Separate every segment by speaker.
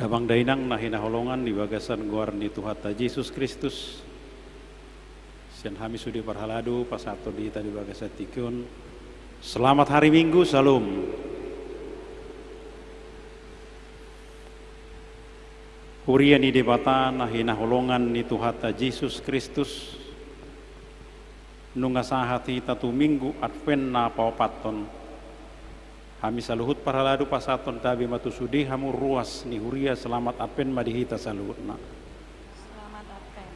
Speaker 1: Habang dainang na hinaholongan di bagasan guar ni Tuhata Yesus Kristus. Sian hami sudi parhaladu pasato di tadi bagasan tikun. Selamat hari Minggu, salam. Huria ni debata na hinaholongan ni Tuhata Yesus Kristus. Nungasahati tatu minggu advent na paupaton. Kami saluhut parhaladu pasaton tabi matusudi hamu ruas ni huria selamat advent madihita saluhutna.
Speaker 2: Selamat Advent.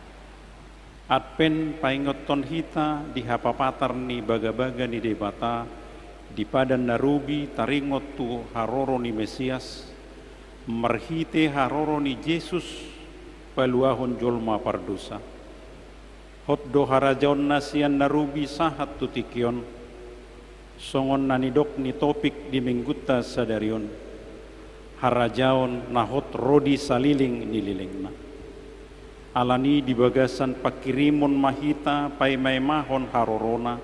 Speaker 1: Advent paingoton hita di hapapatar ni baga-baga ni debata di padan narubi taringot tu haroro ni Mesias marhite haroro ni Yesus paluahon jolma pardosa. Hot do harajaon nasian narubi sahat tutikion. Songon nanidok ni topik di mingguta sadarion harajaon nahot rodi saliling nililingna alani di bagasan pakirimon mahita paimai mahon harorona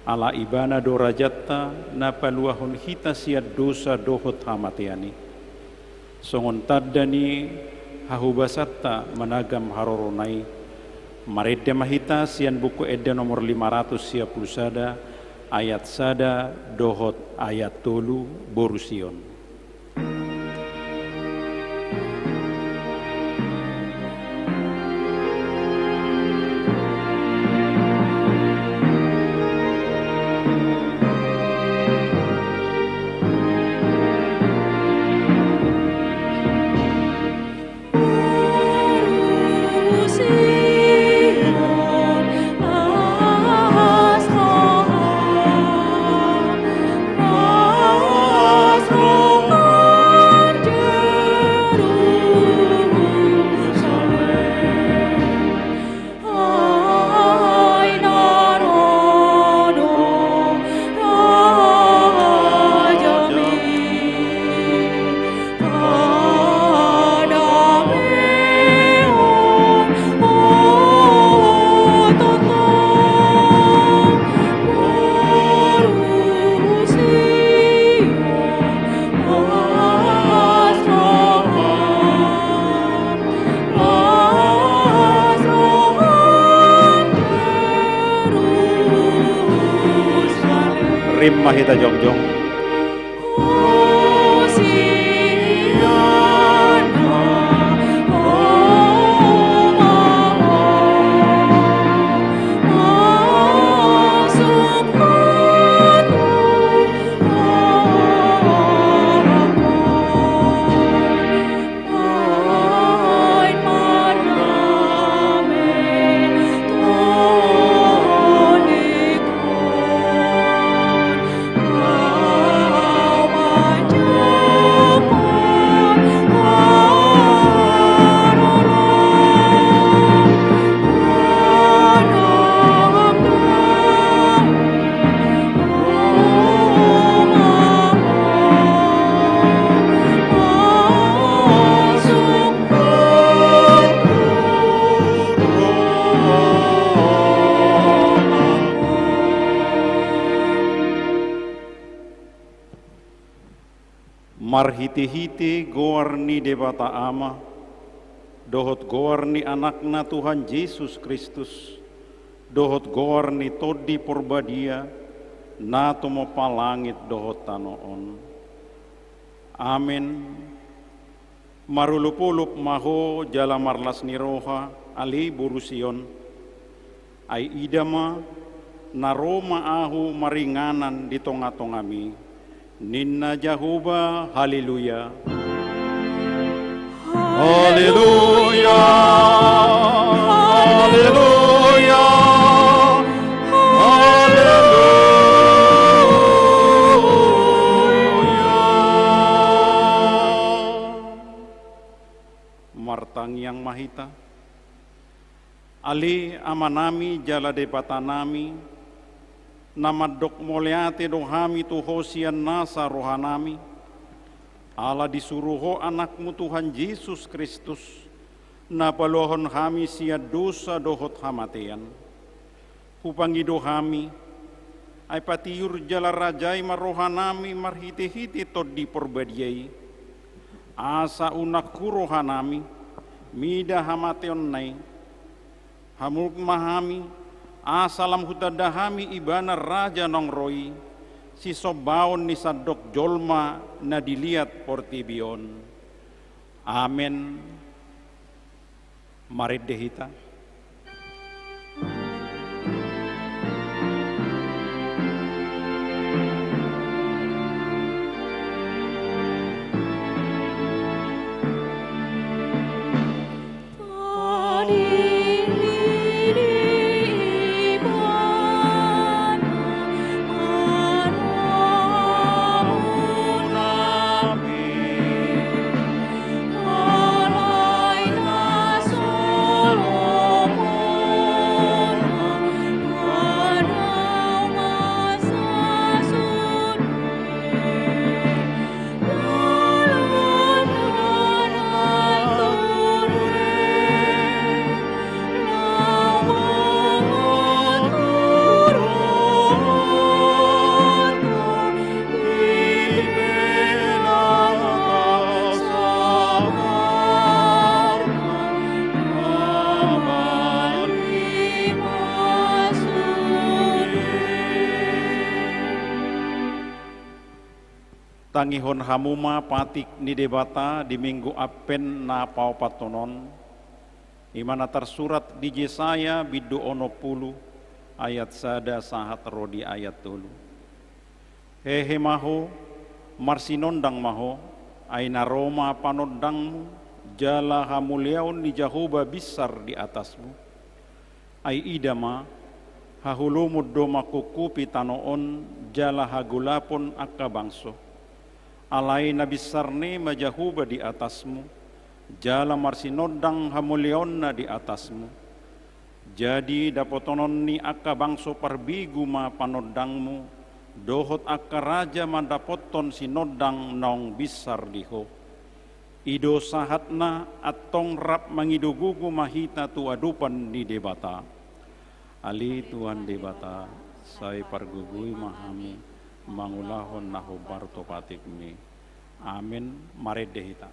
Speaker 1: ala ibana dorajatta na paluahon hita siad dosa dohot hamatiani songon taddani hahubasatta managam haroronai maredde mahita sian buku edda nomor 500 sada ayat sada dohot ayat tolu borusion. Rim mahita jongjong. Marhite-hite goar ni debata ama, dohot goar ni anakna Tuhan Yesus Kristus, dohot goar ni todi porbadia, na tomo palangit dohot tanoon. Amin. Marulupulup maho jala marlas ni roha, ali burusion, ay idama, naroma ahu maringanan di tonga-tongami, Ninna Jehovah, haleluya. Haleluya. Haleluya. Haleluya. Martang yang mahita. Ali amanami jala depatanami. Namadok moleate dohami tuhosian nasa rohanami ala disuruho anakmu Tuhan Yesus Kristus na palohon hami sia dosa dohot hamatean hupangi dohami ay patiur jala rajai marohanami marhite-hite tod di porbadiai asa unak kuro hanami, mida hamateon nai, hamuk mahami, asalam hutadahami ibana raja nongroi, si sobaon ni sadok jolma na dilihat portibion. Amen. Mari dehita. Tangihon hamuma patik ni debata di minggu apen na pau patonon imana tersurat di Yesaya bidu ono pulu ayat sada sahat rodi ayat dulu. Hehe maho marsinondang maho aina Roma panodangmu jala hamuliaun ni Jahoba besar di atasmu ai idama hahulumud doma kukupi tanoon jala hagulapon akka bangso alai nabi sarne majahuba di atasmu, jala marsinodang hamulionna di atasmu. Jadi dapotonon ni akka bangso parbigu ma panodangmu, dohot akka raja mandapoton sinodang nong bisar diho. Ido sahatna atong rap mangidugugu mahita tu adupan di debata. Ali Tuhan debata, sai pargugui mahami. Mangulahon naho barto patikmi. Amin. Mari dehita.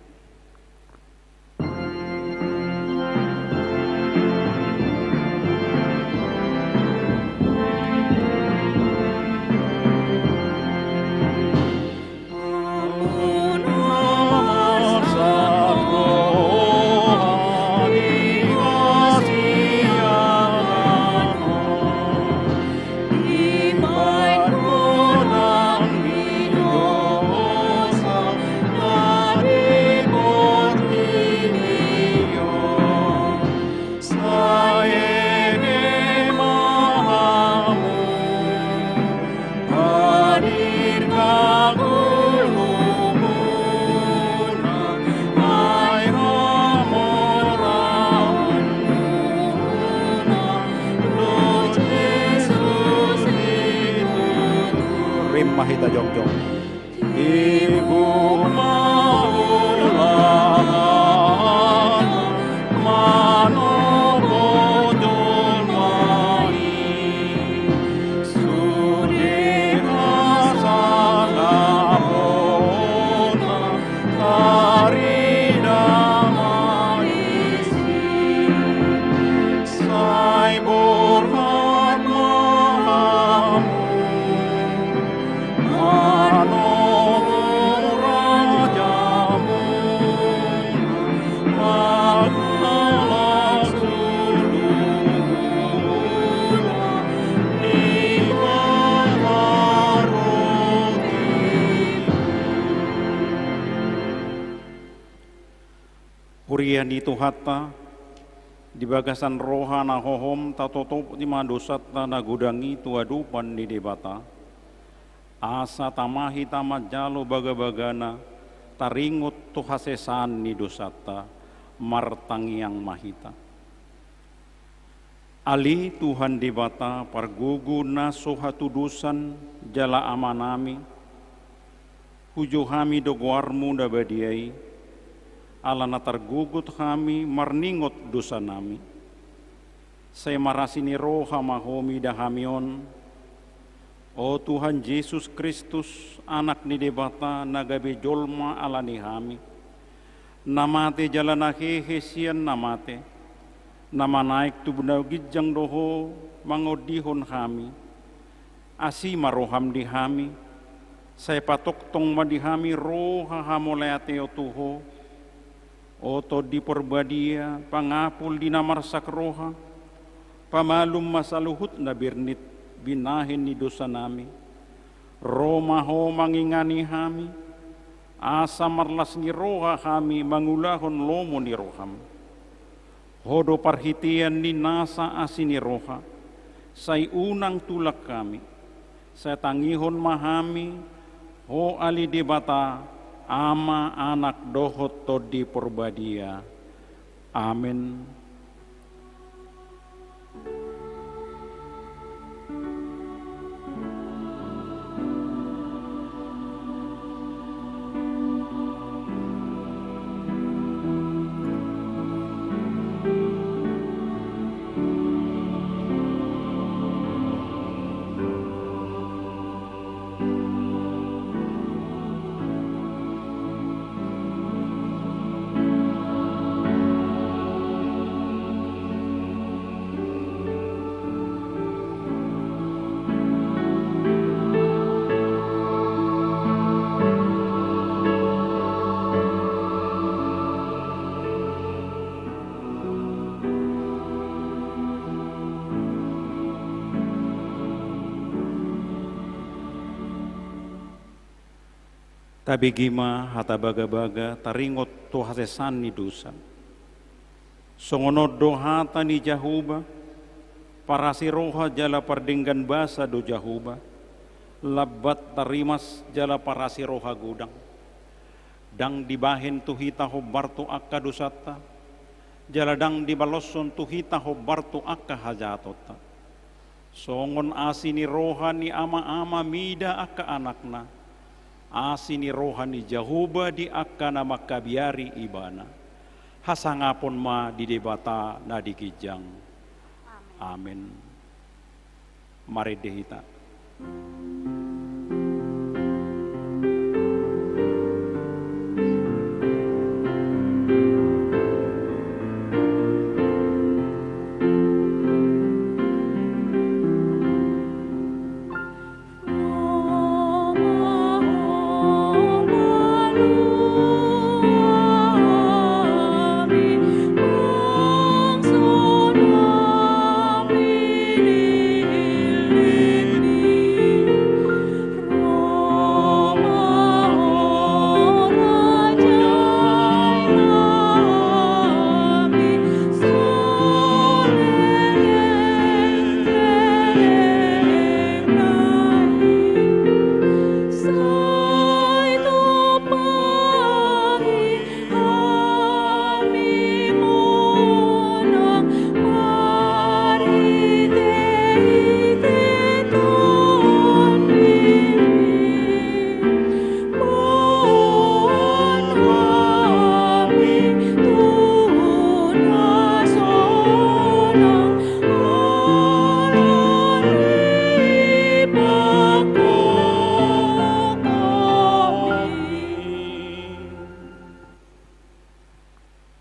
Speaker 1: Mahita jongjong ibu maulah mano bodol mai suri hasanapona tarida maisi sai borhat mahamu Hurian itu hatta di bagasan rohana hohom tatotop di madosat na gudangi tuadupan di debata asa tamahi tamat jalo baga-bagana taringut tu hasesan ni dosata martangiang mahita ali Tuhan debata pargugu na sohatu dusan jala amanami hujuhami doguarmu dabadiai alana targugut kami marningot dosa nami. Saya marasini roha mahomi dahamion. O Tuhan Yesus Kristus, anak ni debata nagabe jolma alani hami. namate jalana hehe sian namate, nama naik tu benda gijang doho mangodihon kami, asi maroham di kami, saya patok tong madihami roha hamoleate otuho, oto di porbadia pangapul di namarsak roha, pamalum masaluhut na birnit binahin ni dosa nami, Roma ho mangingani kami, asa marlas ni roha kami mangulahon lomo ni roham, hodo parhitian ni nasa asini roha, say unang tulak kami, saya tangihon mahami, ho ali di bata, ama anak dohot to di porbadia. Amin. Tabigima hata baga-baga taringot to hasesan ni dosa. Songono do hata ni jahuba, parasi roha jala pardinggan basa do jahuba, labat tarimas jala parasi roha gudang. Dang dibahin tuhita hobbar tu akka dosata, jala dang dibalosson tuhita hobbar tu akka hajatota. Songon asini roha ni ama-ama mida akka anakna, asini rohani jahuba di akka nama kabiari ibana, hasangapon ma di debata na dikijang. Amin. Mari dehita.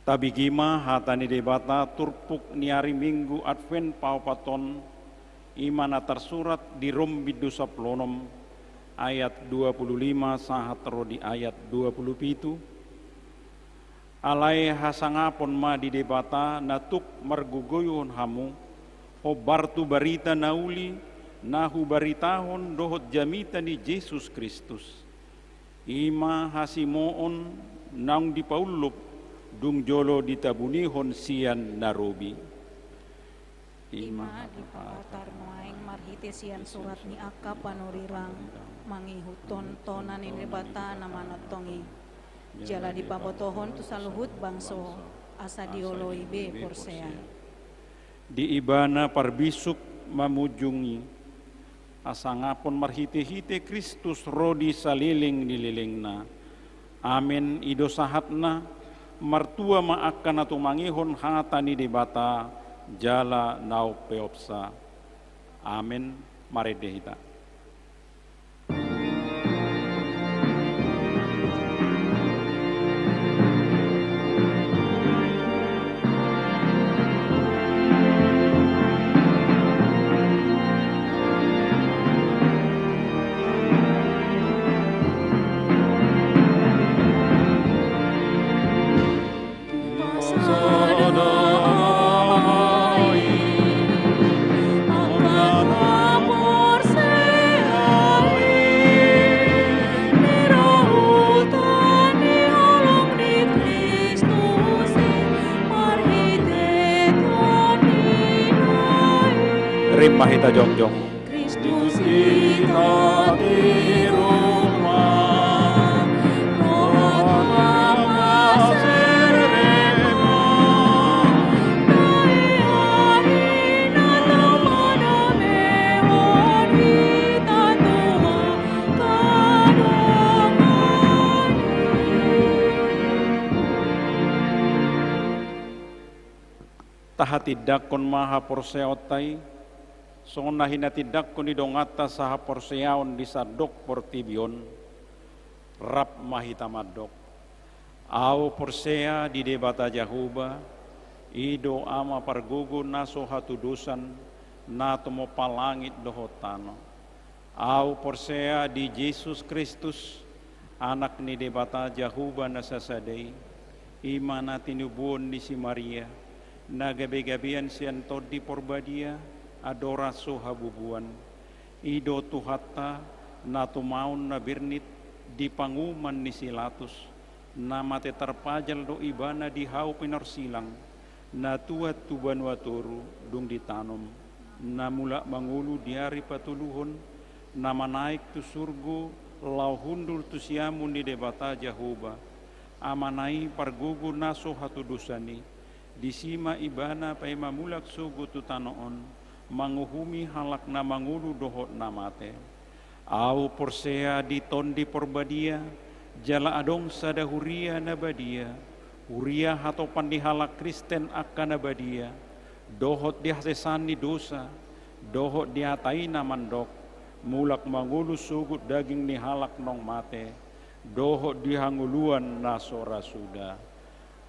Speaker 1: Tabigima hatani debata turpuk niari minggu advent paupaton imana tersurat di Rom bidusa plonom ayat 25 sahat ro di ayat 27. Alai hasangapon ma di debata natuk margugoyon hamu hobartu barita nauli nahu baritahon dohot jamita ni Yesus Kristus. Ima hasimoon nang di paulup dung jolo ditabunihon sian narobi.
Speaker 2: Ima di patar noaing marhite sian surat ni akka panurirang mangihuton tonan ini bata namanotongi. Jala di pabotohon tu saluhut bangso asa dioloi be porsea.
Speaker 1: Di ibana parbisuk mamujungi asangapon marhite-hite Kristus rodi saliling nililingna. Amin ido sahatna martua maakan atau mangihon hatani debata jala nau peopsa. Amin. Mari dehita. mahita jongjong.
Speaker 2: Kristus kita di rumah, roh lama serema, daya hina pada mewah kita Tuhan kadang.
Speaker 1: Tahati dakon maha porseotai, sona hina tidakon di dongata saha porseaon di sadok portibion, rap mahita madok. Au porsea di debata jahuba, ido ama pargugu naso hatu dusan, nato mo palangit dohotano. Au porsea di Yesus Kristus, anak ni debata jahuba nasasadei, imana tinubuon di si Maria, nagabe-gabian sian todi porbadia, adora habubuan, ido tuhatta, nato maun na birnit, di panguman ni silatus, namate terpajal do ibana di hau pinarsilang, na tuat tuban waturu, dung ditanom, na mula mangulu diari patuluhon, nama naik tu surgu, lau hundur tu siamun di debata jahuba, amanai pargugu naso hatu dusani, disima ibana pai mamulak sugu tu tanoon, manguhumi halak na mangulu dohot namate. Au porsea di tondi porbadia, jala adong sada huria nabadia, huria hatopan di halak Kristen akan nabadia, dohot di hasesani dosa, dohot di hatai namandok, mulak mangulu sugut daging ni halak nong mate, dohot di hanguluan nasora suda.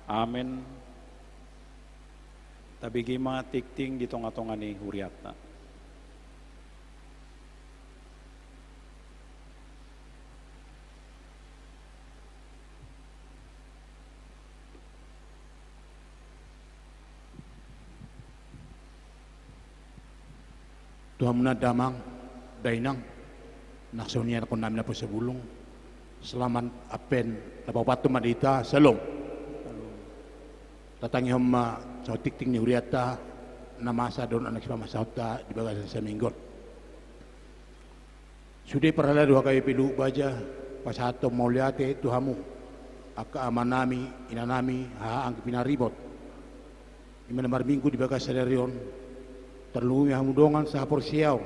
Speaker 1: Amin. Tapi gima tikting di tonga-tonga ni huriatna.
Speaker 3: Tuhan muna damang, dainang, naksonian ko namin na po sa bulong. Selamat apen, napapatu madita, salong. Tatangi homa sa tikting ni huriata, namasa doon anak si pamasauta di bagasan sa minggot. Sudah parala dua kayo pilu baja, pasato mauliate Tuhamu, aka amanami, inanami, haang pinaribot. Imanamar minggu di bagasan darion, terlumi hamudongan sa porsiyaw,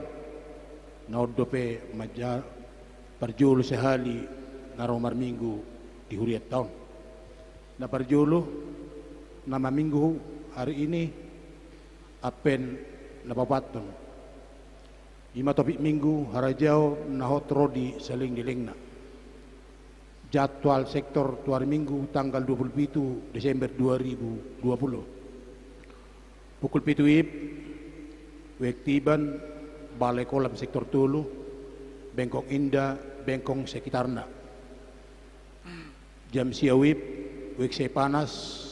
Speaker 3: naodope maja parjulu sehali naromar minggu di huriat taon. Na parjulu nama minggu hari ini apen napapaton. Lima topik minggu harajau nahotro di saling dilengna. Jadwal sektor tuar minggu tanggal 27 Desember 2020. Pukul 7 WIB Wektiban Balai Kolam sektor Tulu, Bengkong Indah, Bengkong sekitarna. Jam siawib Wekse Panas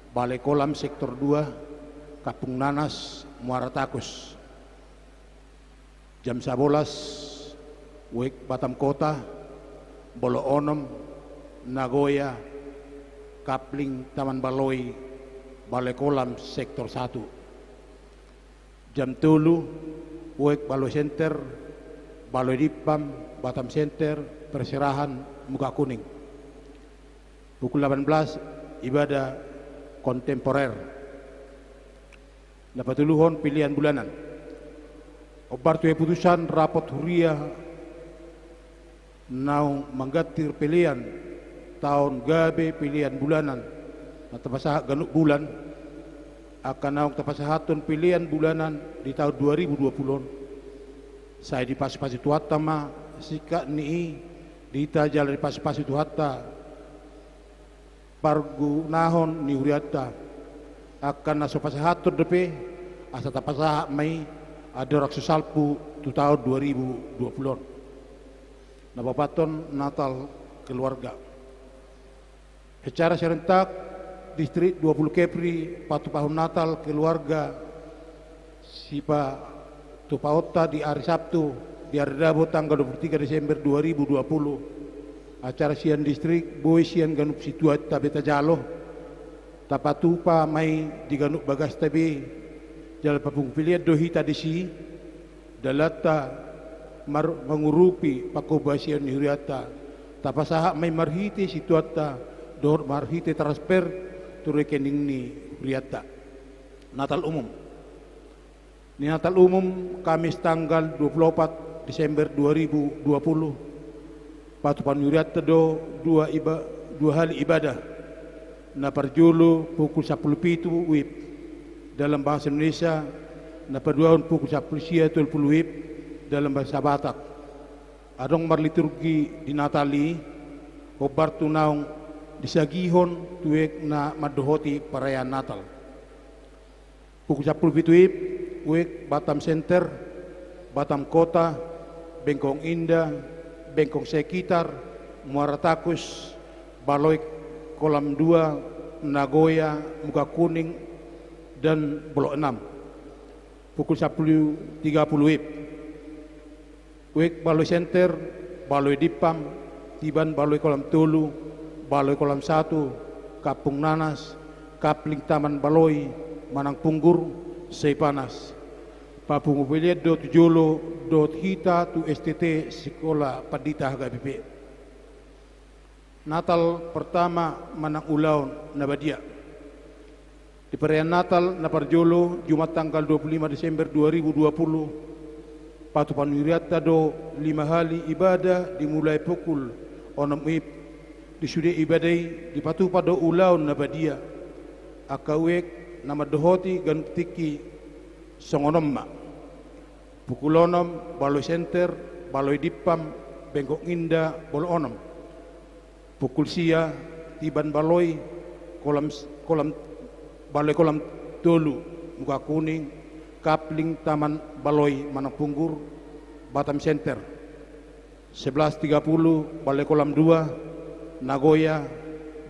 Speaker 3: Balai Kolam sektor 2, Kapung Nanas, Muara Takus. Jam 11, Wek Batam Kota, Bolo Onom, Nagoya, Kapling Taman Baloi, Balai Kolam sektor 1. Jam 3, Wek Baloi Center, Baloi Dipam, Batam Center, Perserahan, Muka Kuning. Pukul 18, ibadah kontemporer. Dapat tuluhon pilihan bulanan. Obar tuh putusan rapot huria nau manggatir pilihan tahun gabe pilihan bulanan. Natapasah ganuk bulan akan naung tapasahaton pilihan bulanan di tahun 2020. Saya di pas-pasi tuhatta ma sika ni dita jalan di pas-pasi tuhatta pargu nahon ni huriata akan naso pasahatur depe asa tapasah mai ada raksu salpu tu tahun 2020. Napapaton Natal keluarga. Secara serentak distrik 20 Kepri patu tahun Natal keluarga sipa tupaota di hari Sabtu di hari Rabu tanggal 23 Desember 2020. Acara sian distrik boy sian ganup situat tabeta jalo tapatupa mai di ganup bagas tabi jal papung pilihan dohita desi dalata mengurupi pakobasian huriata tapasaha may marhiti situata dor marhiti transfer tu rekening ni huriata. Natal umum. Ni Natal umum Kamis tanggal 24 Desember 2020 patupan huriata do dua hari ibadah na parjulu pukul 10.07 WIB dalam bahasa Indonesia na paduahon pukul 10.30 WIB dalam bahasa Batak. Adong marliturgi di Natali hobar tunaong disagihon tuwek na madohoti perayaan Natal. Pukul 10.07 WIB wek Batam Center, Batam Kota, Bengkong Indah, Bengkong Sekitar, Muara Takus, Baloi Kolam 2, Nagoya, Muka Kuning, dan Blok 6. Pukul 10.30 WIB. Wek Baloi Center, Baloi Dipam, Tiban Baloi Kolam Tolu, Baloi Kolam 1, Kapung Nanas, Kapling Taman Baloi, Manang Punggur, Seipanas. Papung Upiliat dot Jolo dot Hita tu STT Sekolah Padita HKBP. Natal pertama Manang Ulaun Nabadia. Di perayaan Natal Naparjolo Jumat tanggal 25 Desember 2020 patupan wiriata do 5 hari ibadah dimulai pukul 6 WIB di sudah ibadai di patu pada Ulaun Nabadia akawek nama dohoti gantiki songonomma pukul 6 Baloi Center, Baloi Dipam, Bengkok Indah, Bolo 6. Pukul sia Tiban Baloi, Baloi Kolam Tolu, Muka Kuning, Kapling Taman Baloi, Manang Punggur, Batam Center. 11.30 Baloi Kolam 2, Nagoya,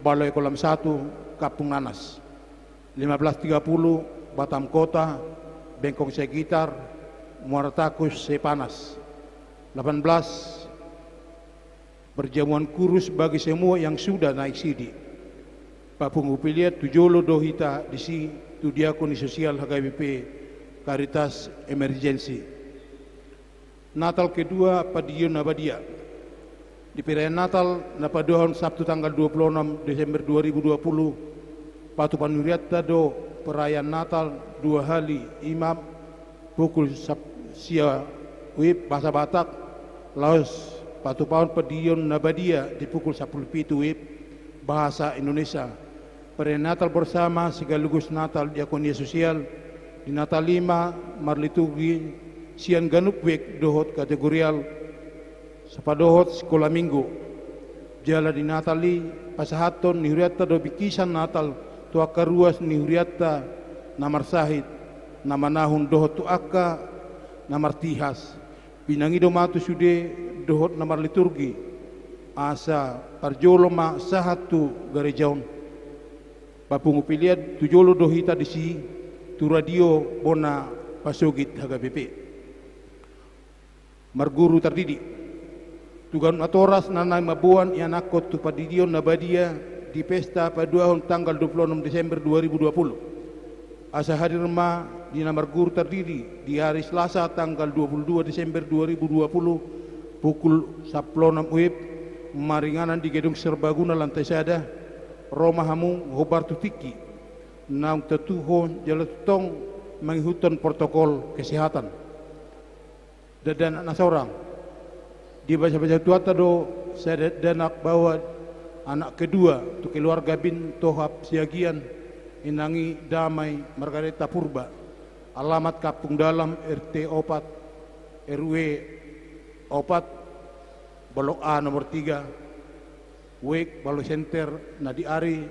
Speaker 3: Baloi Kolam 1, Kapung Nanas. 15.30 Batam Kota, Bengkong Sekitar, Muara Takus, Seipanas. 18 perjamuan kurus bagi semua yang sudah naik sidi. Papung Upiliat Tujolo Dohita disi tu diakoni sosial HKBP Karitas Emergensi. Natal kedua Padion Nabadia. Di perayaan Natal napadohon Sabtu tanggal 26 Desember 2020 patupan wiriata do perayaan Natal 2 hari imam pukul sia WIB bahasa Batak laos patupaun Padion Nabadia di pukul 10.07 WIB bahasa Indonesia. Perayaan Natal bersama sekaligus Natal Diakonia Sosial di Natal 5 marlitugi sian ganup wek dohot kategorial sapadohot sekolah minggu jala di Natali pasahaton nihuriata do bikisan Natal tuaka ruas nihuriata namar sahid nama nahun dohot tuaka namar tihas pinangido matu sude dohot namar liturgi asa parjolo ma sahatu garejaun papung upiliat tujolo dohita disi tu radio bona pasogit HKBP marguru terdidik tugan atoras nanay mabuan ianakot tu Padion Nabadia di pesta paduahon tanggal 26 Desember 2020 asa hadir ma di namar guru terdiri di hari Selasa tanggal 22 Desember 2020 pukul 10.06 WIB maringanan di gedung serbaguna lantai sada Roma Hamung Hobar Tutiki nang tetuho jaletong mengikutan protokol kesehatan dan anak seorang di baca-baca tuata do saya danak bawa anak kedua tu keluarga bin Tohab Siagian inangi damai Margareta Purba alamat Kapung Dalam RT 4 RW 4 Blok A nomor 3 Wek Baloi Center Nadi Ari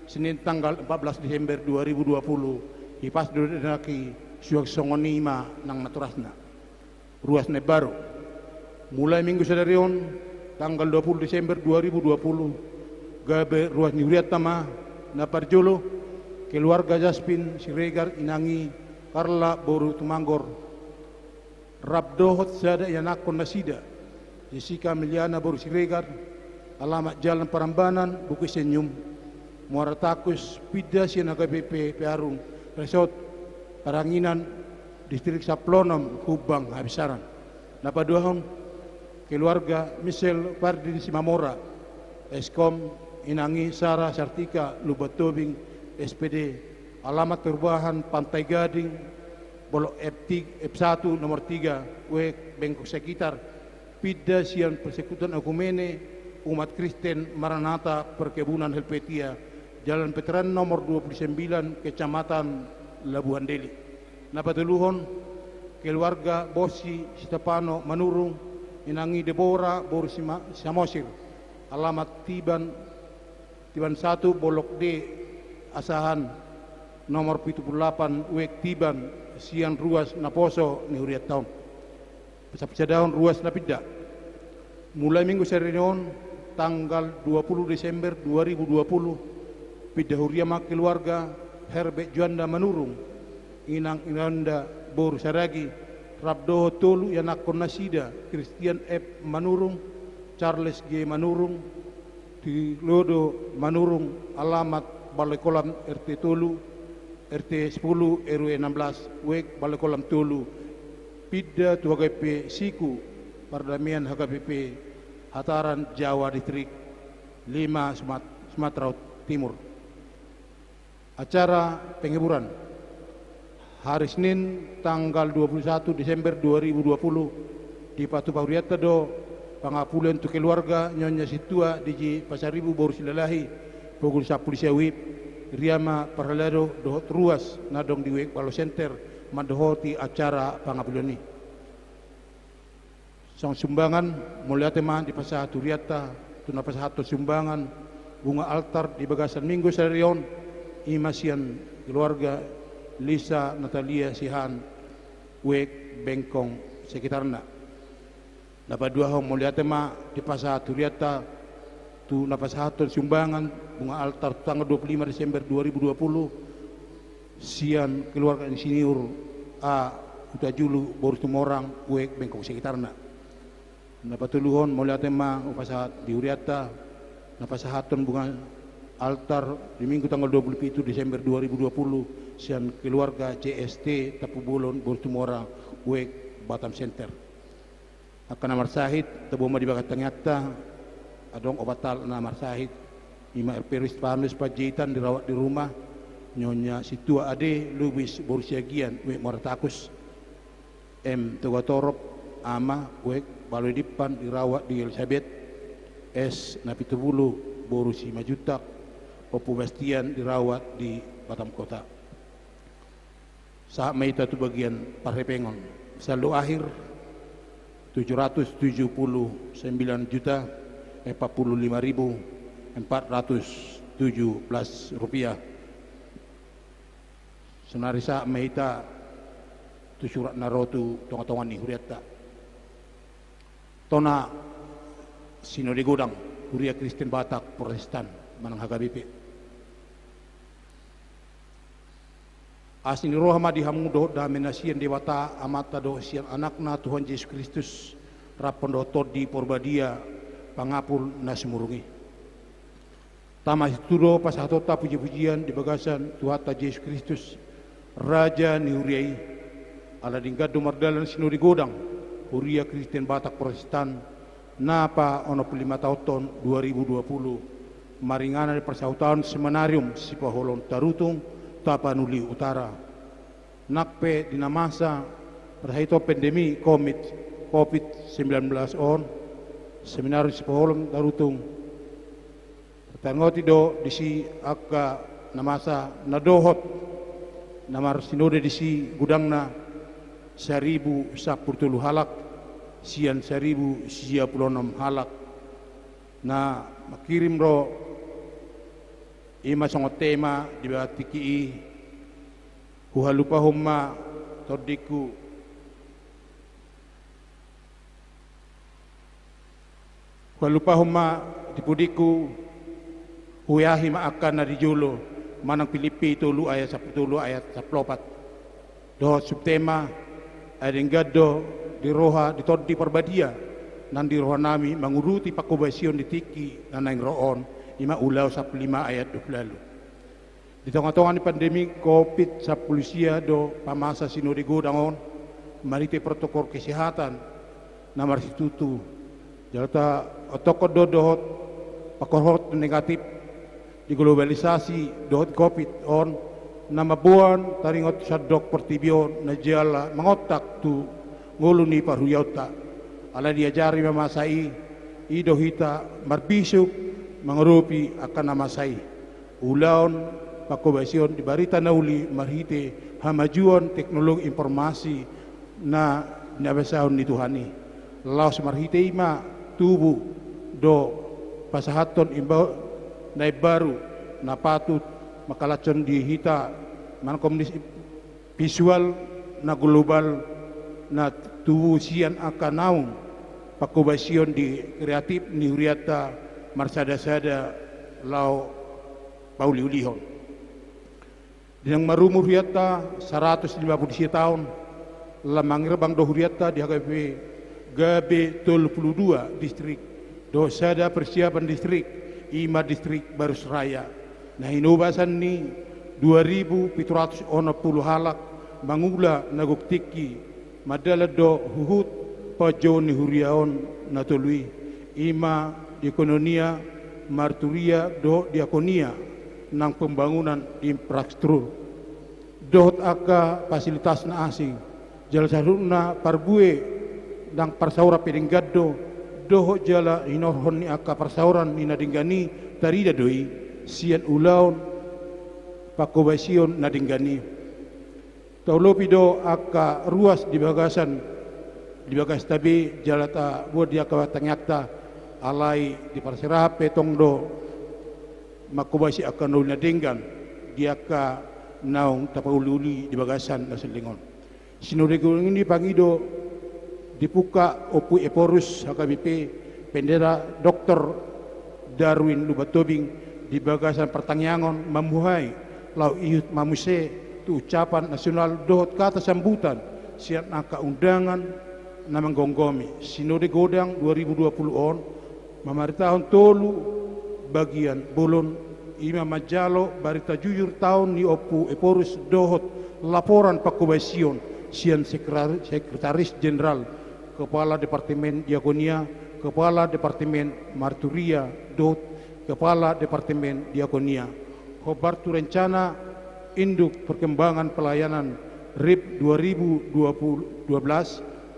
Speaker 3: Senin tanggal 14 Desember 2020 hipas dodaki suag songonima nang naturasna ruas baru mulai minggu sadarion tanggal 20 Desember 2020 gabe ruas niuriat tama naparjolo keluarga Jaspin Siregar inangi Karla Boru Tumanggor Rabdohot sada yanakon nasida Jessica Miliana Boru Siregar alamat Jalan Parambanan Bukit Senyum Muara Takus Pida Sian HKBP Pearung Resort Paranginan distrik Saplonom, Hubang, Habisaran. Napaduahon keluarga Michel Fardin Simamora, Eskom Inangi Sara Sartika Lubatobing SPD, alamat perubahan Pantai Gading, Bolok F1 nomor 3, Wek Bengkok sekitar, Pida Sian Persekutuan Ekumene, Umat Kristen Maranatha Perkebunan Helvetia, Jalan Veteran nomor 29, Kecamatan Labuhan Deli. Napatuluhon keluarga Bosi Stefano Manurung, Inangi Deborah Boris Samosir, alamat Tiban 1 Bolok D Asahan nomor 78, Wek Tiban Sian Ruas Naposo Nihuriat Taun. Pesat daun Ruas Napida. Mulai minggu Serenion tanggal 20 Desember 2020, Pidahuriama keluarga Herbert Juanda Manurung, Inang Inanda Bor Saragi, Rabdoho Tolu Yanakon Nasida, Christian F Manurung, Charles G Manurung, Tilodo Manurung, alamat Balai Kolam RT Tolu, RT 10 RW 16, Wek Balai Kolam Tolu, Pida HKP Siku, Perdamaian HKP Hataran Jawa Distrik 5 Sumatera Timur. Acara penghiburan hari Senin tanggal 21 Desember 2020 di Patu Pauriata do pangapulen untuk keluarga Nyonya Situa di Pasaribu Boru Silalahi pukul 10 Sewip Riama Paralado dohot ruas nadong di Wek Palo Center madohoti acara pangapulen ini. Sang sumbangan mulia tema di Pasah Turiata tuna pasahato sumbangan bunga altar di bagasan Minggu Serion imasian keluarga Lisa Natalia Sihan Wek Bengkong sekitarna. Dapat dua hong mulia tema di Pasah Turiata tu napasahaton sumbangan bunga altar tanggal 25 Desember 2020 sian keluarga insinyur A Utajulu Boris Tumorang Wek Bengkong sekitarna. Napatuluhon mulia tema upasahat di Uriata napasahaton bunga altar di minggu tanggal 27 Desember 2020 sian keluarga CST Tapubulon Boris Tumorang Wek Batam Center. Akan namar sahid tabuma di bakat tangata adong obatal namar sahid Ima Peris Panus Pajitan dirawat di rumah Nyonya Situa Ade Lubis Borsiagian Wek Moratakus M Tegatorop Ama Wek Baloi Dipan dirawat di Elizabeth S Napitubulu Borusi Majutak Popu Bastian dirawat di Batam Kota. Saat Maita itu bagian Parhepengon saldo akhir 775.417 rupiah. Senari saat Maita tu surat narotu tonga-tongan ni huriata Tona Sinode Godang Huria Kristen Batak Protestan Manang HKBP Asini rohama dihamudo da menasian dewata amata do sian anakna Tuhan Yesus Kristus rapondo todi porbadia pangapul nasimurungi tama situdo pasatota puji-pujian di bagasan Tuhata Yesus Kristus Raja Niuriai ala dinggado mardalan Sinode Godang Huria Kristen Batak Protestan napa ono 5 tahun 2020 maringana di persautan seminarium Sipaholon Tarutung Tapanuli Utara nakpe di masa perhito pandemi COVID-19 on seminarium Sipaholon Tarutung tangoti do disi akka namasa nadohot namar sinode disi gudangna 1.010 halak sian 1.096 halak na makirim ro ima songo tema di batiki huhalupa humma todiku huhalupa humma dipudiku huyahi maakan na dijulo manang Pilipi tulu ayat 10 ayat 14 do subtema adengado di roha di todi perbadia nan di roha nami menguruti pakobasion di tiki nanang roon ima ulau 15 ayat 20 Di tengah-tengah pandemi COVID sa polisia do pamasa sinode godangon marite protokol kesehatan na marsitutu jalta otoko dohot pakorhot negatif di globalisasi dohot COVID on na mabuan taringot sa dok pertibion na jala mangotak tu nguluni parhuyauta ala diajari mamasai idohita marbisuk mangurupi akan namasai ulaon pakobasyon di barita nauli marhite hamajuan teknologi informasi na nabasahon ni Tuhani laos marhite ima tubuh do pasahaton imbaw na baru na patut makalacon di hita man komunis visual na global na tubuh sian akan naung pakobasyon di kreatif ni huriata marsada-sada lao pauli-ulihon. Yang marumur huriata 150 tahun lamang rebang do huriata di HKP Gabe 22 distrik do sada persiapan distrik ima distrik Barus Raya nah inobasan ni 2.760 halak mangula naguktiki madala do huhut pajon ni huriaon natului ima diekonomia marturia do diakonia nang pembangunan infrastruktur dohot aka fasilitas na asing jala saruna parbue nang parsaura pedenggaddo dohot jala inorhon ni aka parsauran ni nadinggani tarida doi sian ulaun pakobasion nadinggani taulopi do aka ruas di bagas tabi jala ta buat dia kawatanyakta alai di parsirah petong do makubasi akan nul nadinggan dia ka naung tapauli di bagasan na selingon sinuri ini pangido dipuka opu eporus HKBP pendera Dr. Darwin Lubatobing di bagasan pertangyangon mamuhai lau iut mamuse tu ucapan nasional dohot kata sambutan siat angka undangan na menggonggomi sinode godang 2020 on mamaritahon tolu bagian bolon ima majalo barita jujur tahun ni opu eporus dohot laporan pakobasion sian sekretaris jenderal kepala departemen diakonia kepala departemen marturia dohot kepala departemen diakonia khobar tu rencana induk perkembangan pelayanan RIP 2012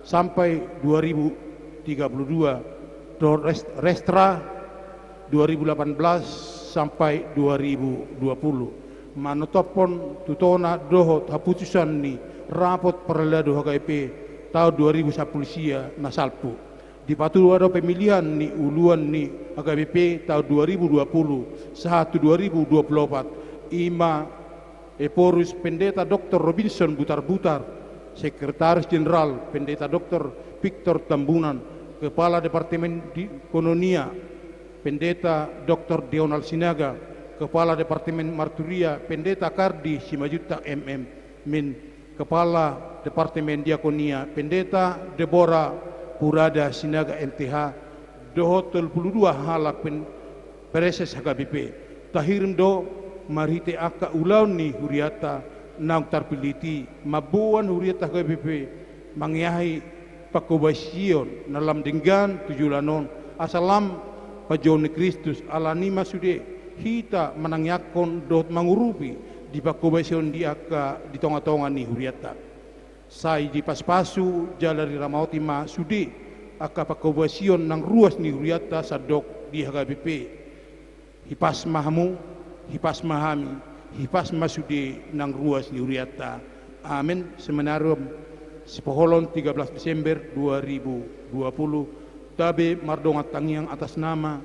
Speaker 3: sampai 2032 do restra 2018 sampai 2020 manotopon tutona dohot haputusan ni rapot perlado HKP tahun 2010 sia nasalpu dipatu ada pemilihan ni uluan ni HKBP tahun 2020 satu 2024 ima eporus pendeta Dr. Robinson Butar-Butar sekretaris jenderal pendeta Dr. Victor Tambunan kepala departemen ekonomia pendeta Dr. Deonal Sinaga kepala departemen marturia pendeta Kardi Simajuta Min kepala departemen diakonia pendeta Deborah Purada Sinaga MTH dohot 32 halak pereses HKBP tahirim do marhite aka ulaun ni huriata nang tarpiliti mabuan huriata HKBP mangyahi pakobasion nalam denggan tujulanon asalam pajon Kristus alanima sude hita menangyakon dot mangurupi di pakobasion di aka di tonga-tonga ni huriata sai di paspasu jalari ramauti ma sude aka pakobasion nang ruas ni huriata sadok di HKBP hipas mahamu hipas mahami hipas masude nang ruas ni huriata amin semenarum sepoholon 13 Desember 2020 tabe mardongat tangiang atas nama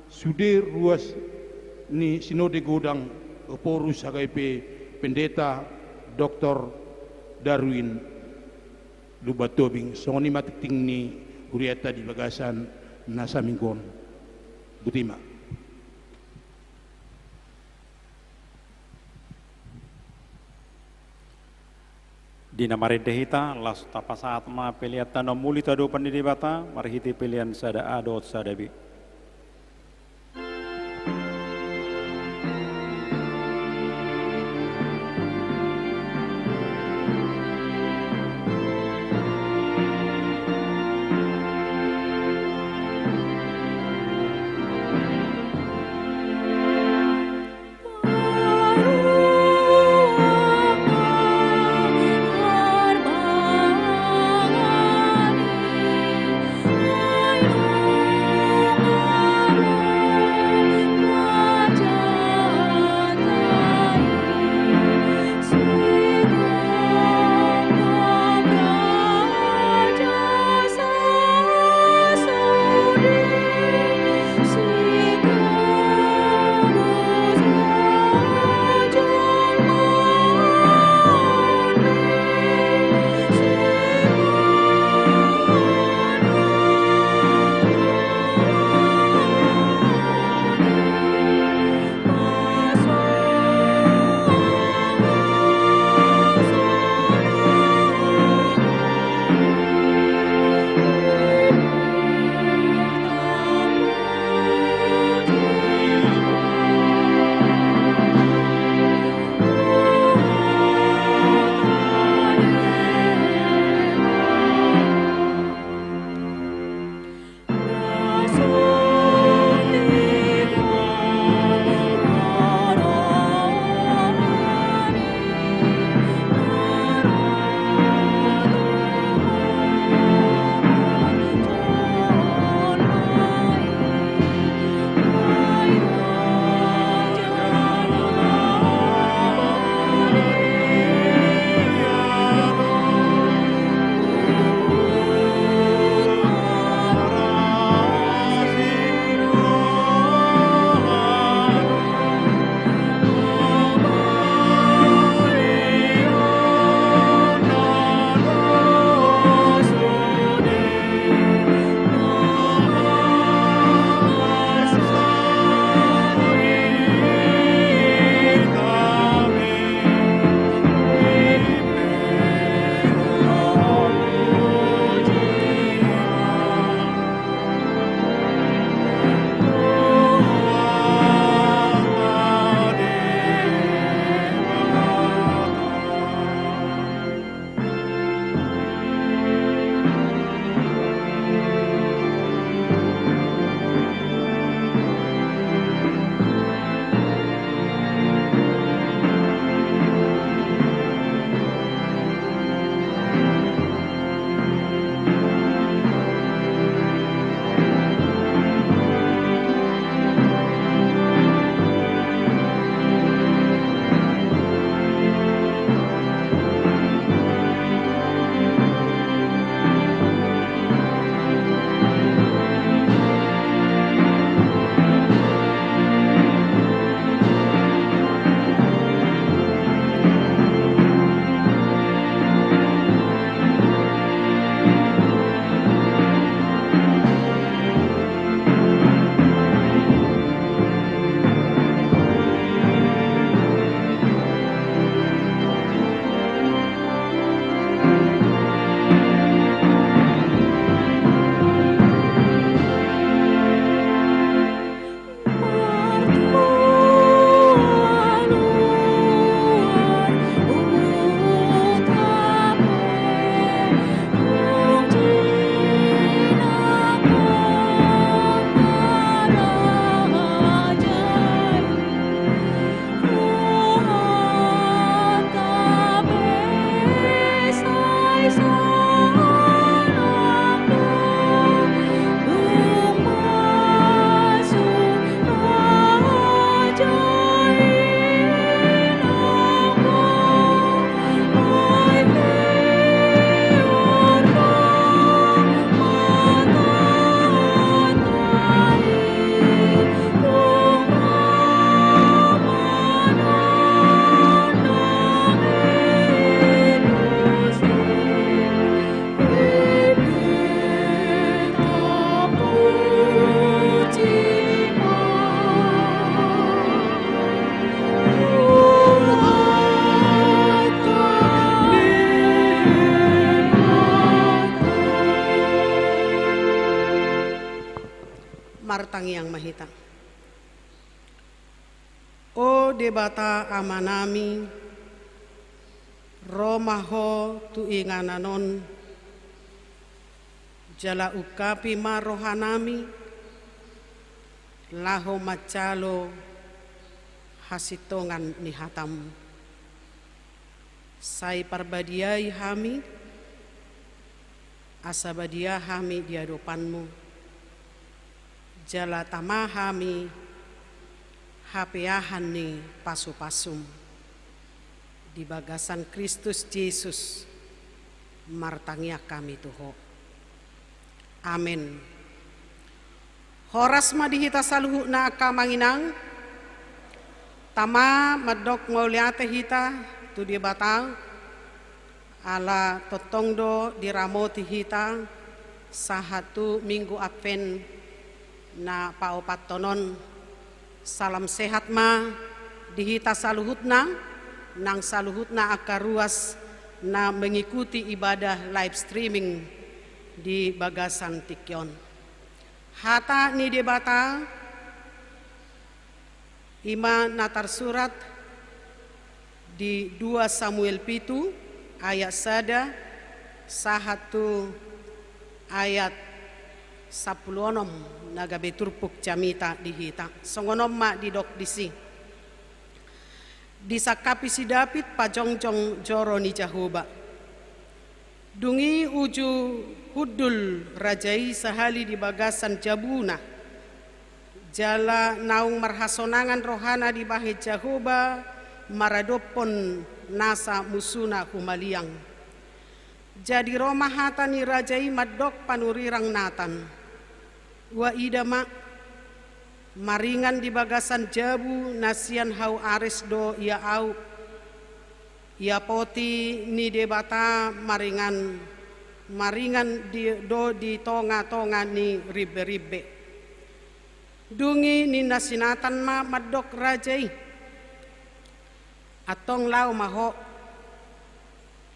Speaker 3: sudir ruas ni sinode godang eporus HKP pendeta Dr. Darwin Lubatobing songoni matiting ni huriata di bagasan nasa minggon butima
Speaker 1: Dina maridehita las tapasaat ma peliata no mulita do pandidibata marhiti pilihan sada adot sadabi.
Speaker 4: martangiang mahita. O debata amanami, romaho tuingananon, jala ukapi marohanami, laho macalo hasitongan ni hatam. Sai parbadiai hami, asabadia hami di hadapanmu, jala tamahami, hapeahan ni pasu-pasum, di bagasan Kristus Yesus, martangia kami Tuho. Amin. Horas madihita saluhu na kamanginang, tama madok ngoliate hita tu di batang, ala totongdo di ramoti hita sahatu minggu Advent na paopat tonon. Salam sehat ma dihita saluhutna nang saluhutna akaruas na mengikuti ibadah live streaming di bagasan Tikyon. Hata ni debata ima natar surat di 2 Samuel 7 ayat sada sahatu ayat 10 nagabe turpuk camita dihita songonom ma didok disi disakapi si David pajongjong joro ni Jahoba dungi uju hudul rajai sahali di bagasan Jabuna jala naung marhasonangan rohana di bahe Jahoba maradopon nasa musuna humaliang jadi Roma hata ni rajai madok panurirang natan wa idama maringan di bagasan Jabu nasian hau ares do ia au ia poti ni debata maringan di tonga-tonga ni ribe-ribe dungi ni nasinatan ma madok rajai atong lau maho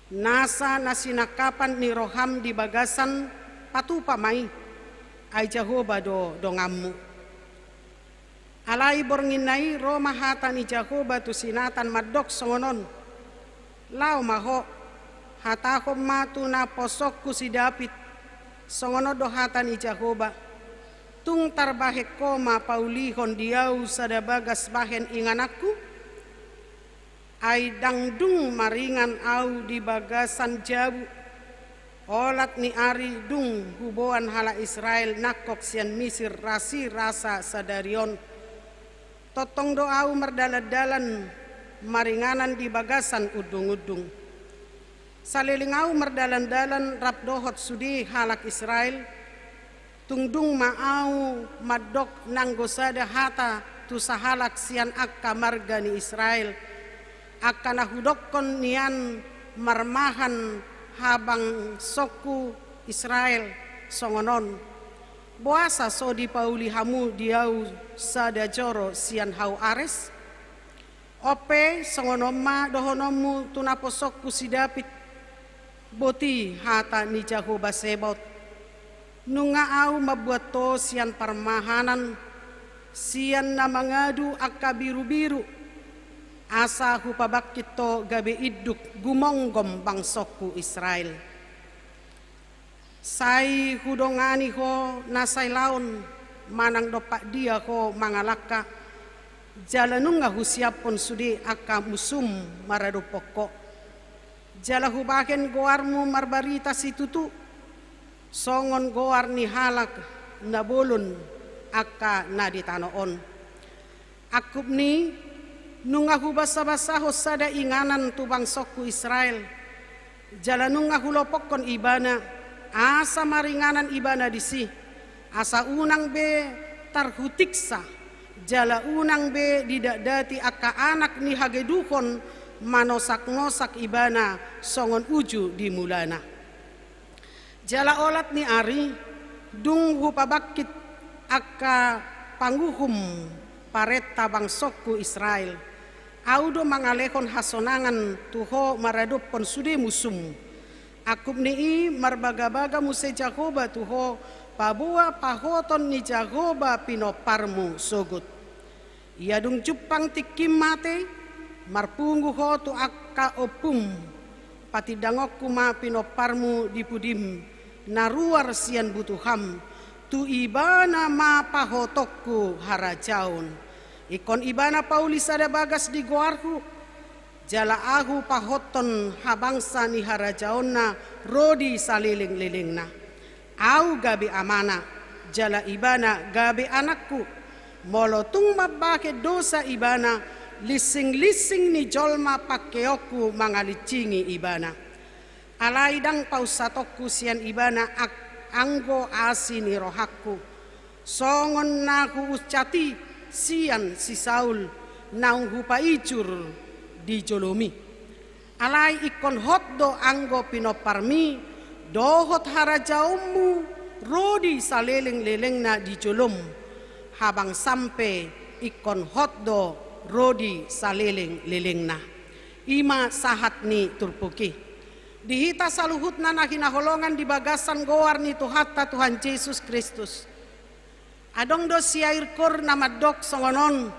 Speaker 4: nasa nasinakapan ni roham di bagasan patupa mai ay Jahoba do ngammu alai bornginai Roma hata ni Jahoba tu sinatan madok songonon lau maho hata matu na posokku si David songono do hata ni Jahoba tung tarbahek koma paulihon diau sada bagas bahen inganakku ay dangdung maringan au di bagasan Jabu olat ni ari dung huboan hala Israel nakok sian Misir rasi rasa sadarion totong do au merdaladalan maringanan di bagasan udung-udung salilingau merdalan-dalan rap dohot sudi halak Israel tungdung maau madok nanggosada hata tu sahalak sian akka margani Israel akana hudokon nian marmahan habang soku Israel songonon boasa so di pauli hamu diau sada joro sian hau ares ope songonoma dohonomu tunaposokku si David boti hata ni Jahoba sebot nunga au mabuat to sian parmahanan sian na mangadu akka biru-biru asa hupabakit to gabe iduk gumonggom bangsokku Israel sai hudongani ho nasay laon manang dopak dia ho mangalaka jalanung nga husiapon sudi akka musum marado pokok jala hubaken goarmu marbarita situtu songon goar ni halak nabolon akka naditanoon akup ni nunga hubasa-basa sada inganan tu bangsokku Israel jala nunga hulopokon ibana asa maringanan ibana disi asa unang be tarhutiksa jala unang be didadati akka anak ni hagedukon manosak-nosak ibana songon uju di mulana jala olat ni ari dung hupabakit akka panguhum pareta bangsokku Israel audo mangalekon hasonangan tuho maradopon sude musum Akup ni marbaga-baga muse Jakoba tuho pabua pahoton ni Jakoba pinoparmu sogut. Iadung cupang tikim mate marpunggu ho tu akka opum pati dangokku ma pinoparmu dipudim naruar sian butuham tu ibana ma pahotokku harajaun. Ikon ibana paulis ada bagas di goarku jala ahu pahoton habangsa ni harajaonna rodi saliling-lilingna. Au gabi amana jala ibana gabi anakku molotung mabake dosa ibana lising-lising ni jolma pakeoku mangalicingi ibana. Alaidang pausatokku sian ibana anggo asini rohakku songon naku ucati sian si Saul naung hupa icur di jolomi. Alai ikon hotdo anggo pinoparmi dohot harajaumu rodi saleleng-lelengna di jolom habang sampai ikon hotdo rodi saleleng-lelengna. Ima sahat ni turpuki dihita saluhut na hinaholongan di bagasan goar ni Tuhatta Tuhan Yesus Kristus. Adong do siair kur namadok songonon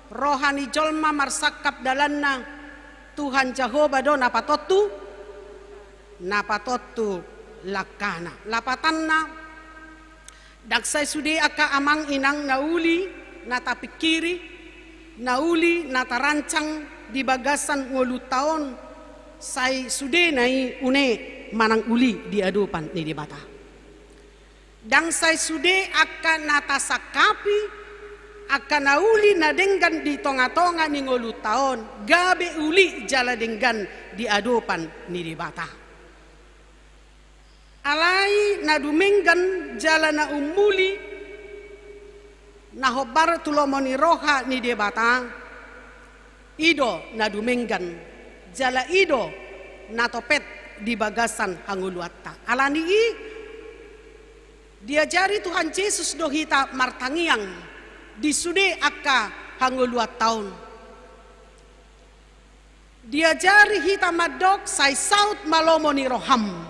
Speaker 4: rohani jolma marsakap dalanna Tuhan Jehovah do napatotu lakana lapatanna daksai sude aka amang inang nauli nata pikiri nauli nata rancang di bagasan ngolu taon sai sude nai une manang uli di adupan ni di bata dang sai sude aka nata sakapi akan nauli na denggan di tonga-tonga ni ngolu taon gabe uli jala denggan di adopan ni di bata. Alai na dumenggan jala na umuli na hobar tulomoni roha ni di bata ido na dumenggan jala ido na topet di bagasan hanguluatta. Alani diajari Tuhan Yesus dohita martangiang disude akka hanguluat tahun. Diajari hita madok sai saut malomoni roham.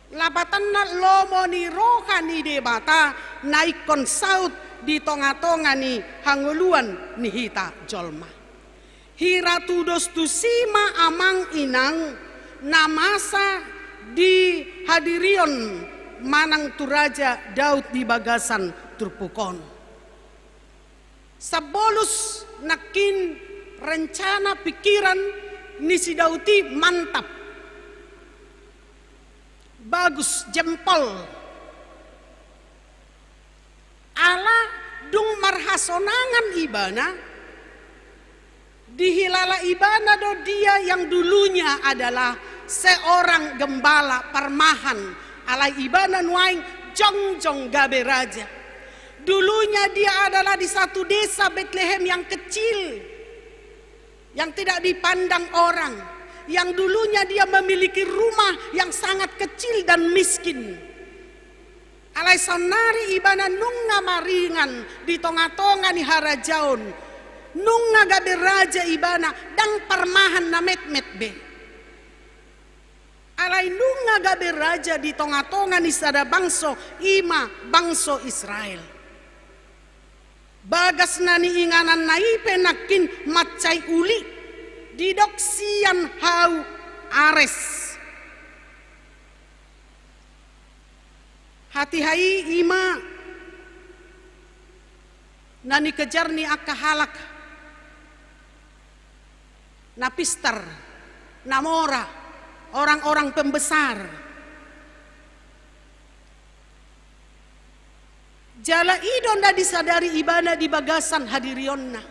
Speaker 4: Labatanna lomoni rohani debata naikon saut di tonga-tonga ni hanguluan ni hita jolma. Hiratudos tu sima amang inang namasa di hadirion manang turaja Daud di bagasan turpukon. Sabolus nakin rencana pikiran ni si Dauti mantap bagus jempol ala dung marhasonangan ibana dihilala ibana do dia yang dulunya adalah seorang gembala parmahan alai ibana nuaing jongjong gabe raja. Dulunya dia adalah di satu desa Bethlehem yang kecil, yang tidak dipandang orang, yang dulunya dia memiliki rumah yang sangat kecil dan miskin. Alai sonari ibana nunga maringan di tonga-tonga ni harajaon, nunga gabe raja ibana dang parmahan na met-met be. Alai nunga gabe raja di tonga-tonga ni sada bangso ima bangso Israel. Bagas nani inganan naipe nakin macai uli didok sian hau ares. Hati hai ima nani kejar ni akka halak napistar namora orang-orang pembesar. Jala idonda disadari ibana di bagasan hadirionna.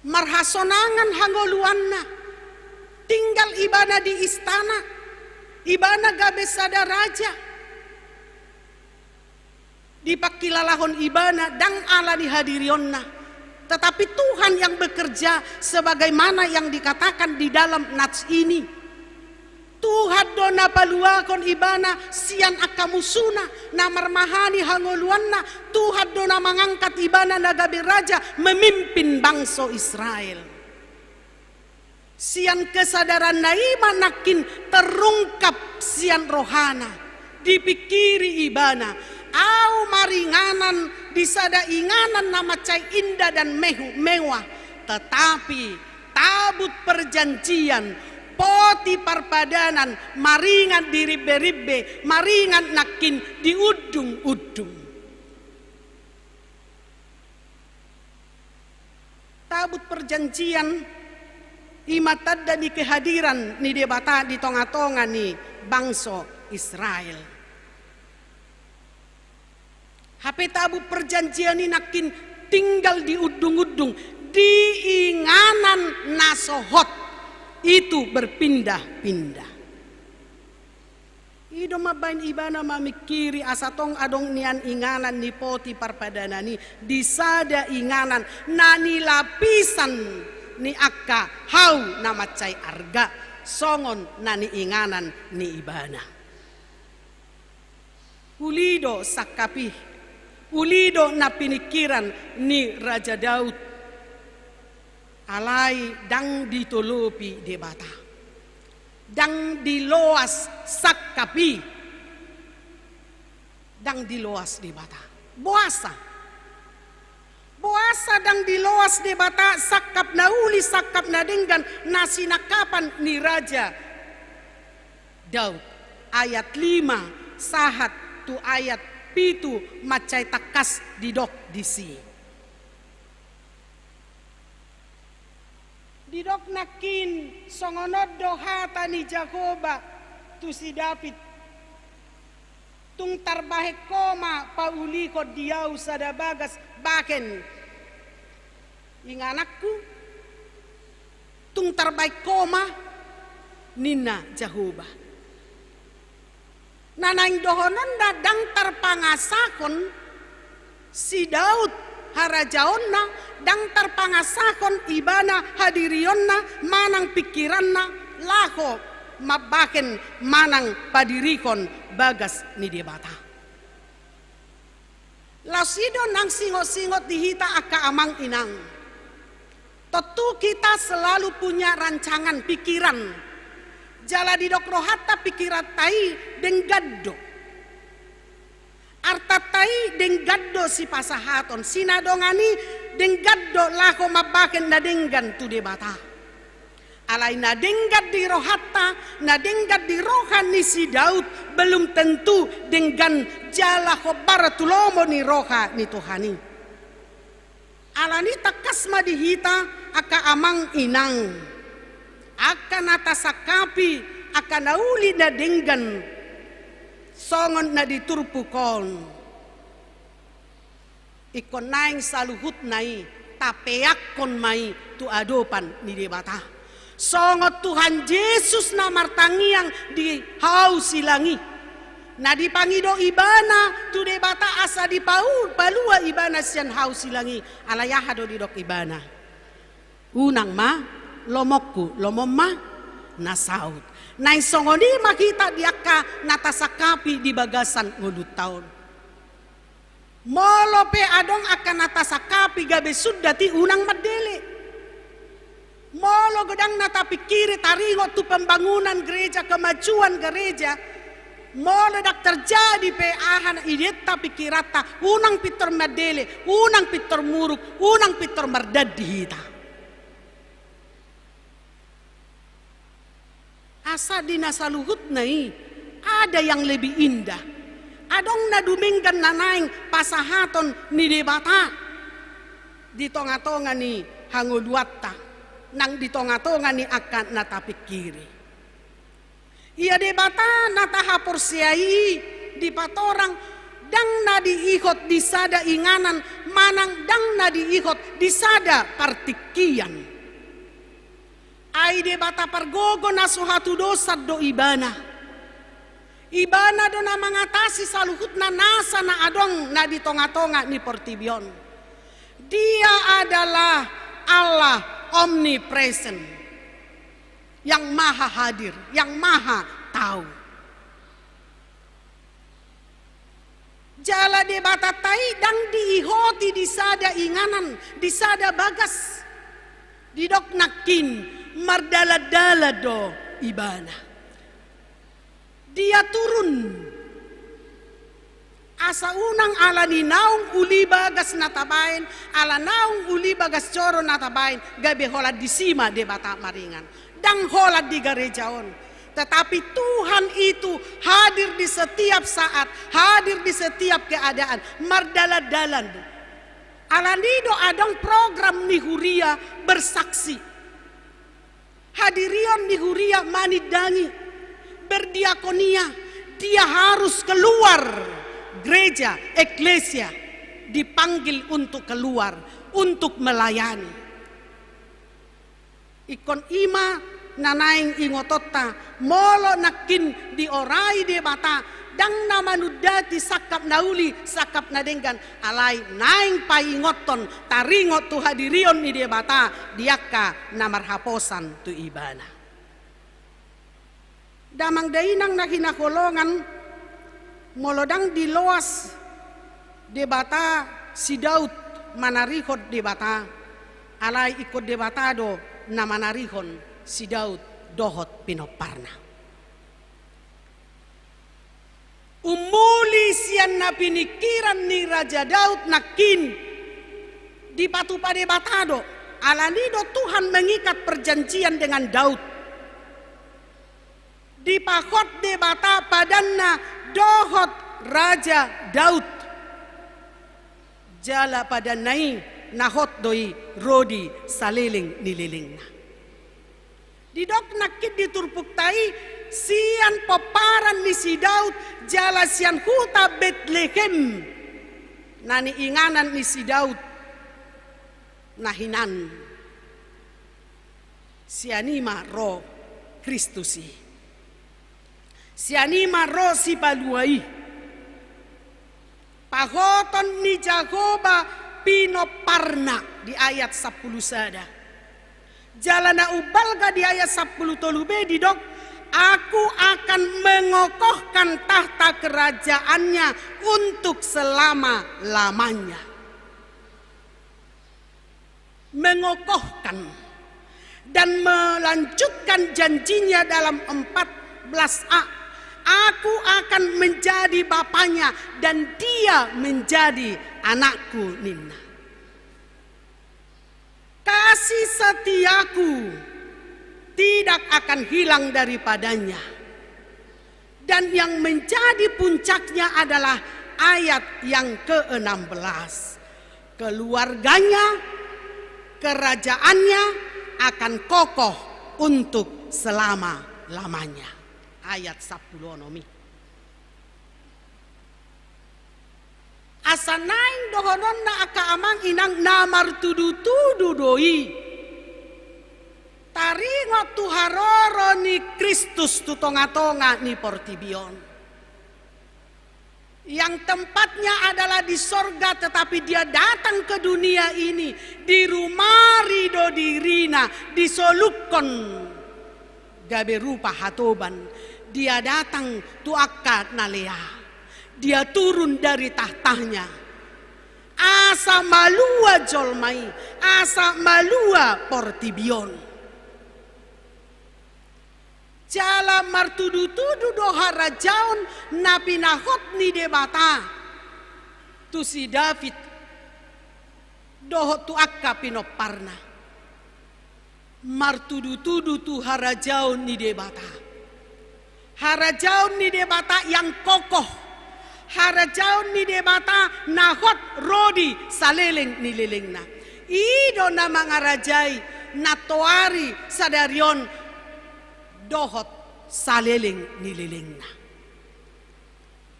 Speaker 4: Marhasonangan hangoluanna. Tinggal ibana di istana. Ibana gabe sada raja. Dipakilalahon ibana dang ala di hadirionna. Tetapi Tuhan yang bekerja sebagaimana yang dikatakan di dalam nats ini. Tuhan dona paluakon ibana sian akamusuna na marmahani hangoluanna. Tuhan dona mengangkat ibana nagabe raja memimpin bangsa Israel. Sian kesadaran naima nakin terungkap sian rohana, dipikiri ibana, au maringanan disada inganan nama cai indah dan mewah, tetapi tabut perjanjian, poti parpadanan, maringan diribe-ribe, maringan nakin di udung-udung. Tabut perjanjian imatadda di kehadiran ni debata di tonga-tonga ni bangsa Israel. HP tabut perjanjian ini nakin tinggal di udung-udung, di inganan nasohot itu berpindah-pindah. Ido mabain ibana mamikiri asatong adong nian inganan ni poti parpadana ni disada inganan nani lapisan ni akka hau nama cai arga songon nani inganan ni ibana. Ulido sakapi, ulido na pinikiran ni Raja Daud, alai dang ditolopi debata, dang diloas sakapi, dang diloas debata, boasa. Boasa dang diloas debata sakap na uli sakap na denggan nasinakapan ni Raja Daud. Ayat 5 sahat tu ayat pitu macai takas didok disi. Didok nakin songonod dohata ni Jakoba tu si David. Tung tarbahek koma pauli ko diau sada bagas baken. Inganakku tung tarbahek koma nina Jakoba. Nanaing dohonon dadang tarpangasakon si Daud harajaonna dang tarpangasakon ibana hadirionna manang pikiranna lako mabaken manang padirikon bagas ni debata. Lasido nang singot-singot dihita aka amang inang. Tentu kita selalu punya rancangan pikiran. Jala di dok rohata pikiran tai denggaddo. Arta tai denggaddo si pasahaton. Sinadongani denggaddo lako mabaken na denggan tu debata. Alai na denggad di rohata, na denggad di rohan ni si Daud belum tentu dengan jala khobaratulomo ni roha ni Tuhani. Alani takasma dihita aka amang inang. Akan atasakapi akan nauli na denggan songon na diturpukon ikon naing saluhut nai tapeakon mai tu adopan ni debata songot Tuhan Yesus na martangiang di hau silangi na dipangido ibana tu debata asa di paul palua ibana sian hau silangi alayahado di dok ibana unang ma lomokku lomoma nasaut nai songoni makita diaka natasakapi di bagasan ngulut tahun molope adong akan natasakapi gabe sudati unang madele molo gedang natapikiri taringo tu pembangunan gereja kemajuan gereja molo dak terjadi pe ahan ideta pikirata unang pitor madele unang pitor muruk unang pitor mardad dihita. Asa dinasaluhut nai ada yang lebih indah. Adong naduminggan nanaing pasahaton ni debata di tonga-tonga ni hanguluatta nang di tonga-tonga ni akan natapikiri. Ia debata natahapor siai di patorang dang na diikot di sada inganan manang dang na diikot di sada partikian. Ai debata pargogo na suhatu dosa do ibana. Ibana do na mengatasi saluhut na nasa na adong na di tonga-tonga ni portibion. Dia adalah Allah omnipresent. Yang maha hadir, yang maha tahu. Jala debata tai dang diihoti di sada inganan, di sada bagas. Didok nakin mardala-dala do ibana. Dia turun asa unang ala ni naung uli bagas natabain, ala naung uli bagas coro natabain, gabe hola di sima de bata maringan, dang hola di garejaon. Tetapi Tuhan itu hadir di setiap saat, hadir di setiap keadaan, mardala-dalan. Alanido adong program nihuria bersaksi. Hadirion nihuria manidangi, berdiakonia, dia harus keluar gereja, eklesia, dipanggil untuk keluar, untuk melayani. Ikon ima nanaing ingotota, molo nakin di orai de bata, dang namanudati sakap nauli, sakap nadenggan, alai naing paingoton, taringot tu hadirion ni de bata, diaka namarhaposan tu ibana. Damang dainang nakinakolongan, molodang diloas de bata si Daud manarihot de bata, alai ikut de bata do namanarihon si Daud dohot pinoparna. Umuli sian na pinikiran ni Raja Daud nakin di patu pade batado, alanido Tuhan mengikat perjanjian dengan Daud. Di pakot de bata padanna dohot Raja Daud. Jala padanai nahot doi rodi saliling nililingna. Didok nakit diturpuktai sian peparan ni si Daud jala sian huta Betlehem nani inganan ni si Daud nahinan sianima ro Kristusi sianima ro si baluai pahoton ni Jagoba pinoparna di ayat 10 sada. Jalana ubalga di ayat 10 tolube didok, aku akan mengokohkan tahta kerajaannya untuk selama-lamanya. Mengokohkan dan melanjutkan janjinya dalam 14a. Aku akan menjadi bapaknya dan dia menjadi anakku Nina. Kasih setiaku tidak akan hilang daripadanya. Dan yang menjadi puncaknya adalah ayat yang ke-16. Keluarganya, kerajaannya akan kokoh untuk selama-lamanya. Ayat 10 onomi. Asanaing dohonon na akaamang inang namar tudu-tudu doi. Taringot tu haroro ni Kristus tu tonga-tonga ni portibion. Yang tempatnya adalah di sorga tetapi dia datang ke dunia ini. Di rumah rido dirina, disolukon gabe rupa hatoban. Dia datang tu akad nalea. Dia turun dari tahtanya. Asa malua jolmai, asa malua portibion. Jala martudu-tudu dohara jaun napi nahot ni debata. Tu si David dohot tu akka pinoparna. Martudu-tudu tu harajaun ni debata. Harajaun ni debata yang kokoh. Harajaun ni debata nahot rodi saleleng ni lelengna. Ido na mga rajay natoari sadarion dohot saleleng ni lelengna.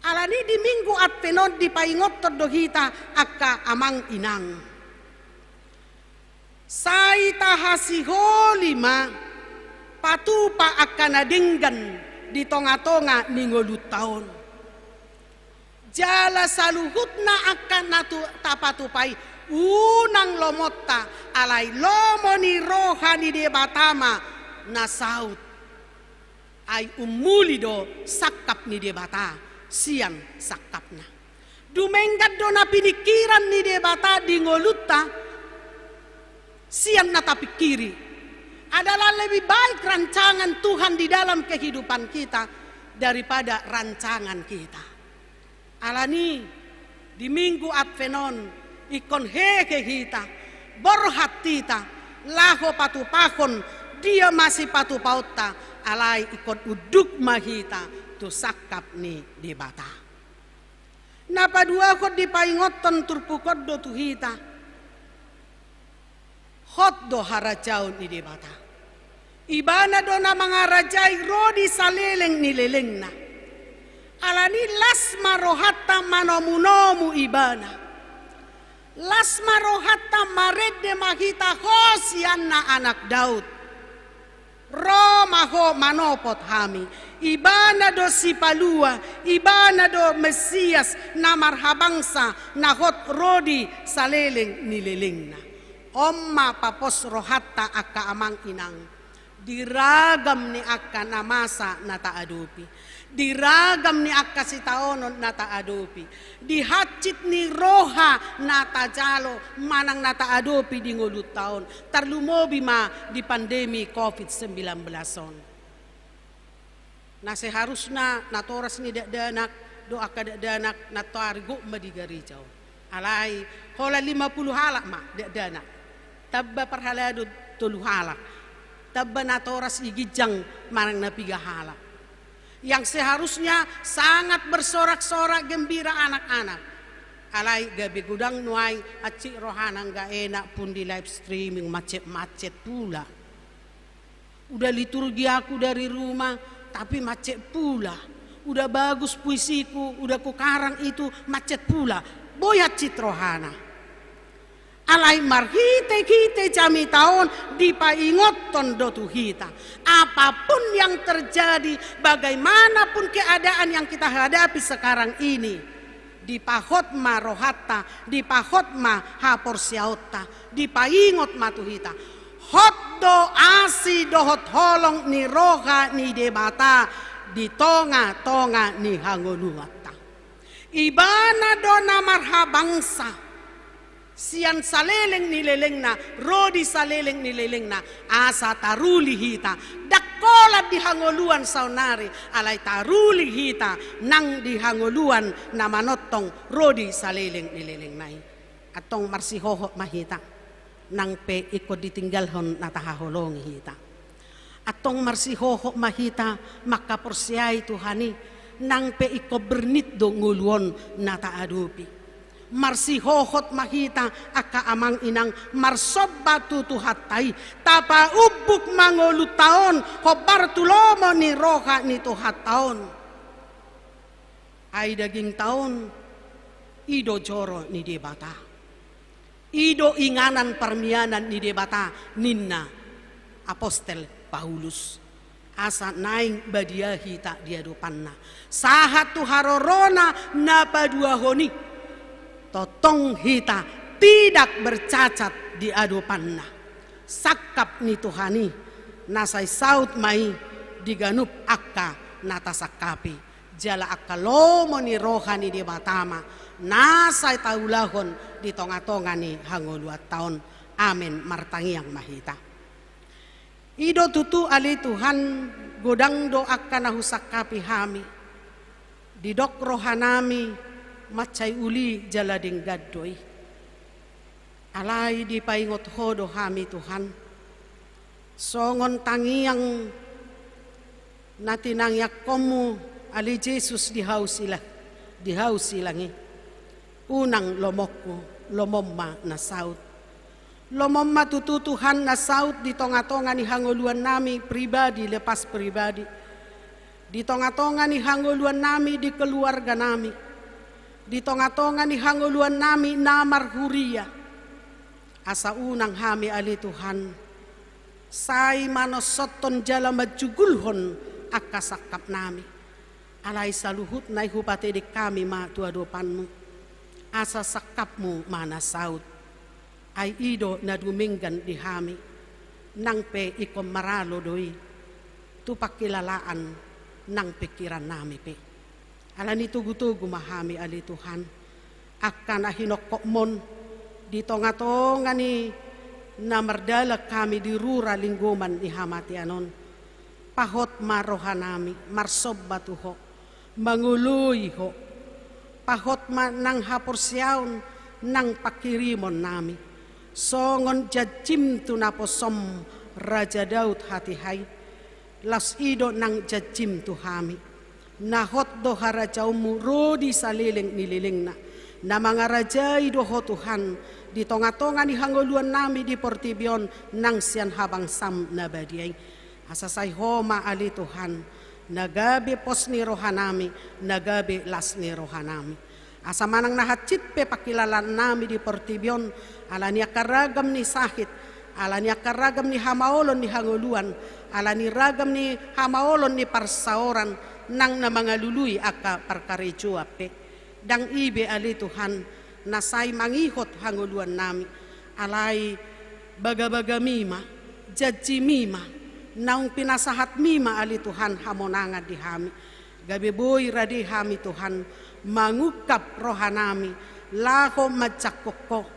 Speaker 4: Alani di minggu at penod di paingot dohita akka amang inang. Saita hasiholima patupa akka nadinggan di tonga-tonga ningolut taon. Jala saluhut na akan natu tapatupai unang lomotta alai lomo ni rohani de batama na saut ay umulido sakap ni de bata siang sakapna dumenggat do na pinikiran ni de bata di ngolutta siang na tapikiri adalah lebih baik rancangan Tuhan di dalam kehidupan kita daripada rancangan kita. Alani di minggu Advenon ikon heke hita borhat tita laho patu pakon dia masih patu pauta alai ikon uduk mahita tu sakap ni di bata. Napa dua kod di paingoton turpukod do tu hita hot do harajaun ni di bata. Ibana do na mga rajay rodi saleleng nileleng na. Alani lasma rohata manomunomu ibana. Lasma rohata marede mahita hosian na anak Daud. Roma ho manopot hami. Ibana do sipalua, ibana do Mesias na marhabangsa na hot rodi saleleng nileleng na. Omma papos rohata akka amang inang. Diragam ni akka namasa na taadupi. Diragam ni akka si taonon na taadupi. Dihacit ni roha na tajalo manang na taadupi di ngulut taon. Tarlumobi ma di pandemi COVID-19 on. Na seharusnya na toras ni dakdanak do akka dakdanak na tarigo madigarijaw. Alay hola 50 halak ma dakdanak. Tabba parhalado 3 halak. Tabba na toras igijang manang napiga halak. Yang seharusnya sangat bersorak-sorak gembira anak-anak. Alai gabi gudang nuai acik rohanang ga enak pun di live streaming macet-macet pula. Udah liturgi aku dari rumah tapi macet pula. Udah bagus puisiku, udah kukarang itu macet pula. Boyat cit rohana. Alai marhite jami tahun dipaingot tondo tuhita. Apapun yang terjadi, bagaimanapun keadaan yang kita hadapi sekarang ini, dipahot ma rohata, dipahot ma hapor siauta, dipaingot ma tuhita. Hot do asi dohot holong ni roha ni debata, di tonga ni hangonuata. Ibana do namarha bangsa. Sian saleleng nileleng na, rodi saleleng nileleng na, asa taruli hita, dakolat di hangoluan saunari, alay taruli hita, nang di hangoluan na manotong rodi saleleng nileleng nai. Atong marsihoho mahita, nang pe ikod ditinggalhon na tahaholong hita. Atong marsihoho mahita, makaporsiay Tuhani, nang pe ikod bernit do nguluon na taadupi. Marsihohot mahita aka amang inang marsoba tutuhatay tapa ubuk mangolutaon hobar tulomo ni roha ni tuhataon ay daging taon ido joro ni debata ido inganan permianan ni debata ninna apostel Paulus asa naing badiahi tak diadupanna sahatu harorona napaduahoni totong hita tidak bercacat di adupanna. Sakap ni Tuhani nasay saut mai diganup akka natasakapi. Jala akka lomo ni rohani di batama nasay taulahon di tonga-tonga ni hangoluat taon. Amin martangiang mahita. Ido tutu ali Tuhan godang do akka nahusakapi hami. Didok rohanami macay uli jalading gaddoy. Alay di paingot hodo hami Tuhan. Songon tangiang natinangyak komu ali Jesus dihaus ilangi. Unang lomokku lomomma na saut. Lomomma tutu Tuhan na saut di tonga-tonga ni hangoluan nami pribadi lepas pribadi. Di tonga-tonga ni hangoluan nami di keluarga nami. Di tonga-tonga ni hanguluan nami namar huria. Asa unang hami ali Tuhan. Say manosoton jala majugulhon akasakap nami. Alay saluhut na ihupate di kami ma tuadopanmu. Asa sakapmu mana saut. Ay ido na duminggan di hami. Nang pe ikom maralo doi. Tupakilalaan nang pikiran nami pe. Alani tugu-tugu mahami ali Tuhan. Akan ahinokok mon di tonga-tonga ni na mardala kami di rura linggoman ni hamatianon. Pahot marohanami, marsob batuho, manguluy ho. Pahot nang haporsyaon, nang pakirimon nami. Songon jajim tu naposom, Raja Daud hatihay. Las ido nang jajim tu hami. Nahot do harajaumu rodi saliling nililing na mga raja ido ho Tuhan, di tonga-tonga ni hanguluan nami di portibion nang siyan habang sam na badiyay. Asasay homa ali Tuhan, nagabi pos ni rohanami, nagabi las ni rohanami. Asa manang nahatsit pe pakilalan nami di portibion, ala niya karagam ni sakit, ala niya karagam ni hamaolon ni hanguluan, ala ni ragam ni hamaolon ni parsaoran, nang na mga luluy aka parkaritsua pe. Dang ibe ali Tuhan, nasay mangihot hanguluan nami, alay baga-baga mima, jadji mima, naung pinasahat mima ali Tuhan hamonanga di hami. Gabi boy radi hami Tuhan, mangukap rohanami, laho macakoko,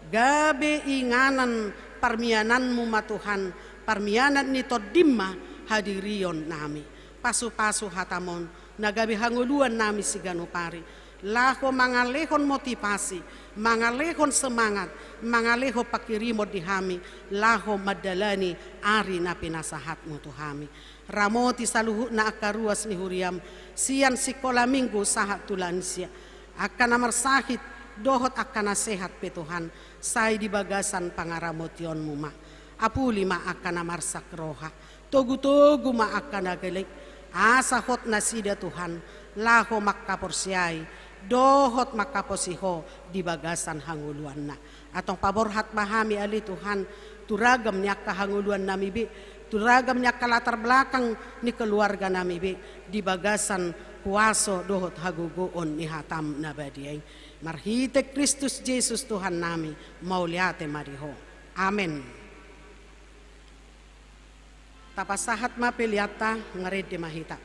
Speaker 4: gabi inganan parmiananmu matuhan, parmianan nito dimma hadirion nami. Pasu-pasu hatamon, nagabi hanguluan nami si ganupari. Laho mangalehon motivasi, mangalehon semangat, mangaleho pakirimo di hami, laho madalani ari na pinasahatmu tuhami. Ramoti saluhu na akaruas ni huriam, siyan sikola minggu sahat tulansya. Akan amarsahit, dohot akan sehat petuhan, say di bagasan pangaramotion muma. Apuli ma akan amarsak roha, togu-togu ma akan nagalik, asahot na sida Tuhan, laho makaporsyay, dohot makaposiho di bagasan hanguluan na. Atong paborhat mahami ali Tuhan, turagam niya kahanguluan nami bi, turagam niya kalatar belakang ni keluarga nami bi, di bagasan puaso dohot haguguon ni hatam na badiyay. Marhite Kristus Jesus Tuhan nami, mauliate mariho. Amen. Tapasahat mapiliata ngared di mahita.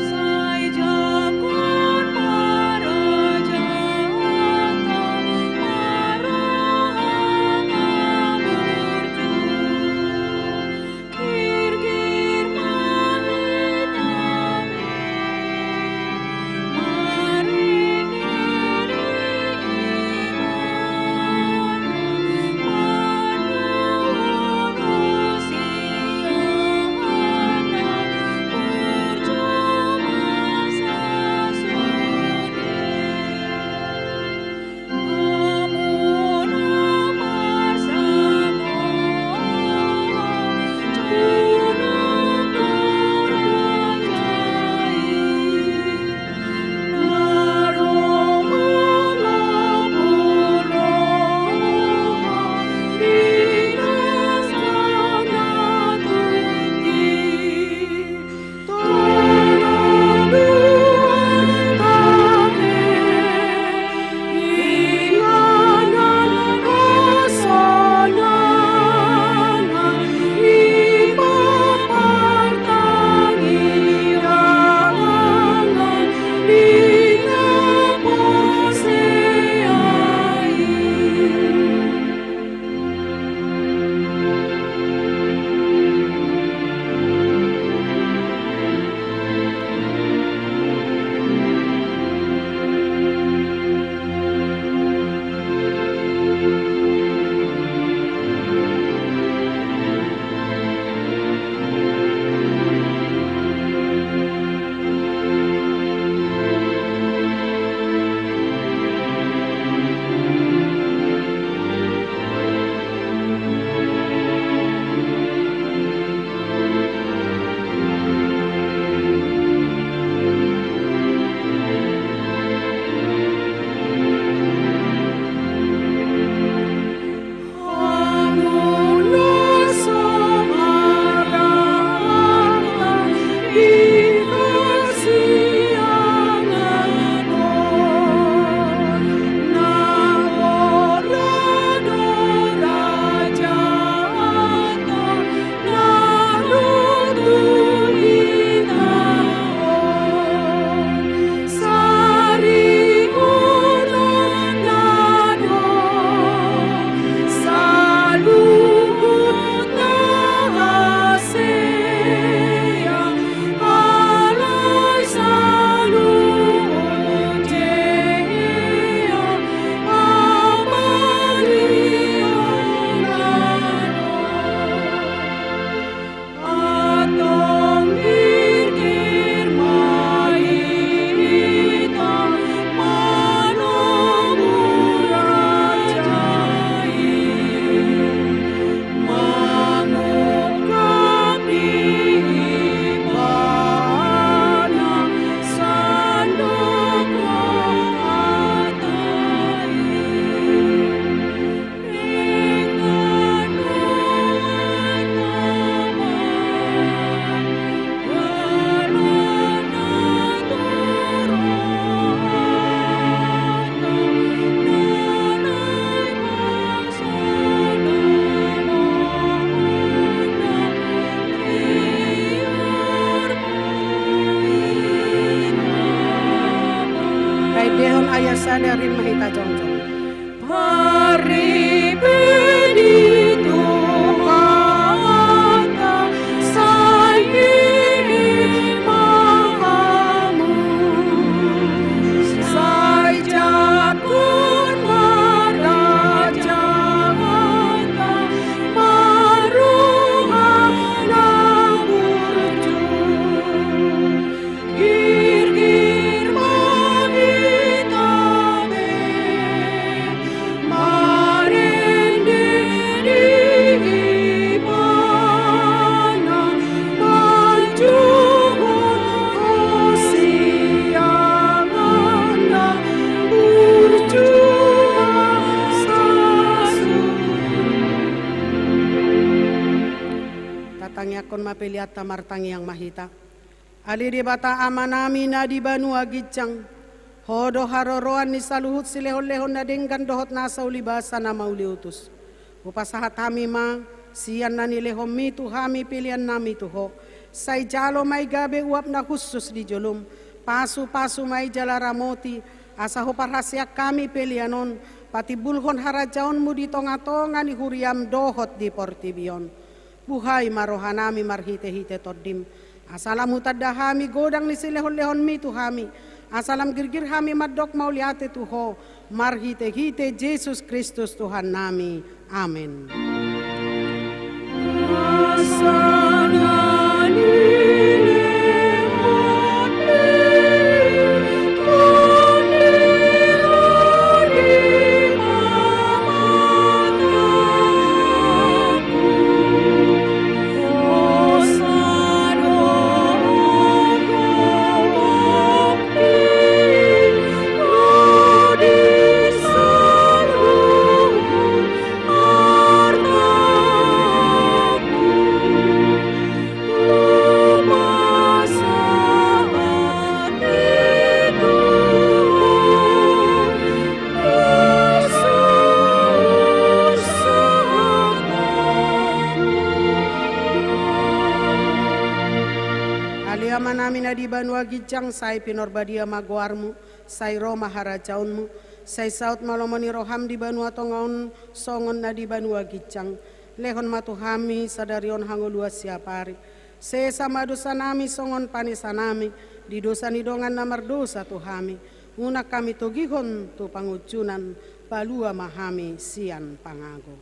Speaker 5: Saya
Speaker 4: sadarin mahita jongjong.
Speaker 2: Pari benito kata sayi mahamu sai jakun maraja mata maruha naburju gir mahita be marende di mana manjuhun osiangana burjua sasu.
Speaker 4: Tatangya kon mapeliat tamartangi yang mahita. Ali di bata amanami na di banua gicang. Hodo haroroan ni saluhut silehon-lehon na denggan dohot nasa ulibasa na mauliutus. Upasahat hami ma, siyan na nilehom mi tuhami pilihan nami tuho. Say jalo may gabe uap na khusus di jolum. Pasu-pasu may jalaramoti. Asa parhasyak kami pilihanon. Pati bulhon harajaon mu di tonga-tonga ni huriam dohot di portibion. Buhay marohanami marhite-hite todim. Asalam hutadahami godang ni silehon-lehon mi tuhami. Asalam girgir hami madok mauliate tuho. Marhite-hite Yesus Kristus Tuhan nami. Amin. Aliaman namin na di banua gijang say pinorbadia maguarmu, say Roma harajaunmu, say saut malomoni roham di banua tongaun songon na di banua gijang, lehon matuhami sadarion hangolua siapari, se sama dosa nami songon panisanami, di dosa nidongan namar dosa tuhami, una kami togihon tu pangucunan, palua mahami sian pangago.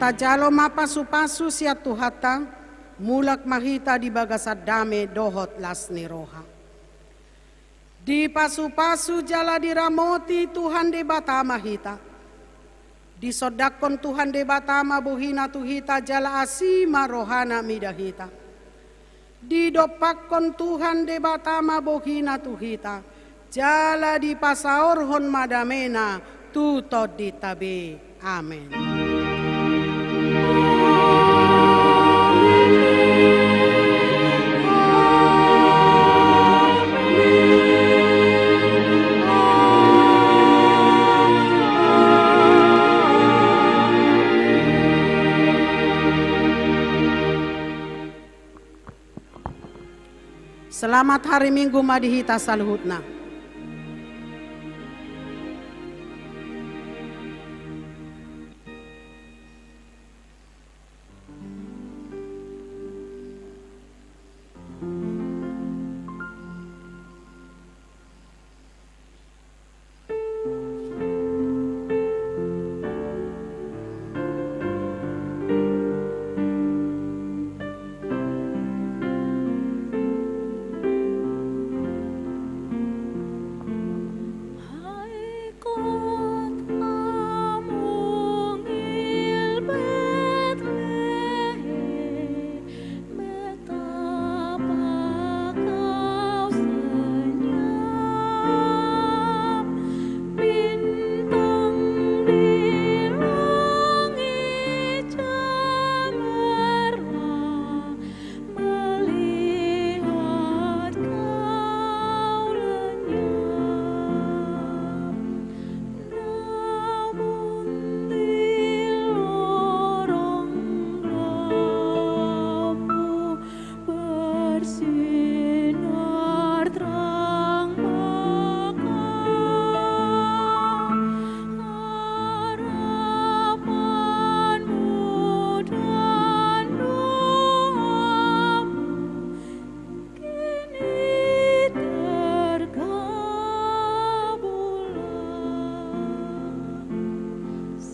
Speaker 4: Tajalo mapasu-pasu sia tuhata, mulak mahita di bagasad dame dohot lasni roha. Di pasu-pasu jala diramoti Tuhan de bata mahita. Di sodakon Tuhan de bata mabuhina tuhita jala asima rohana midahita. Di dopakon Tuhan de bata mabuhina tuhita, jala di pasaorhon madamena tutod di tabe. Amin. Selamat hari Minggu madihita saluhutna.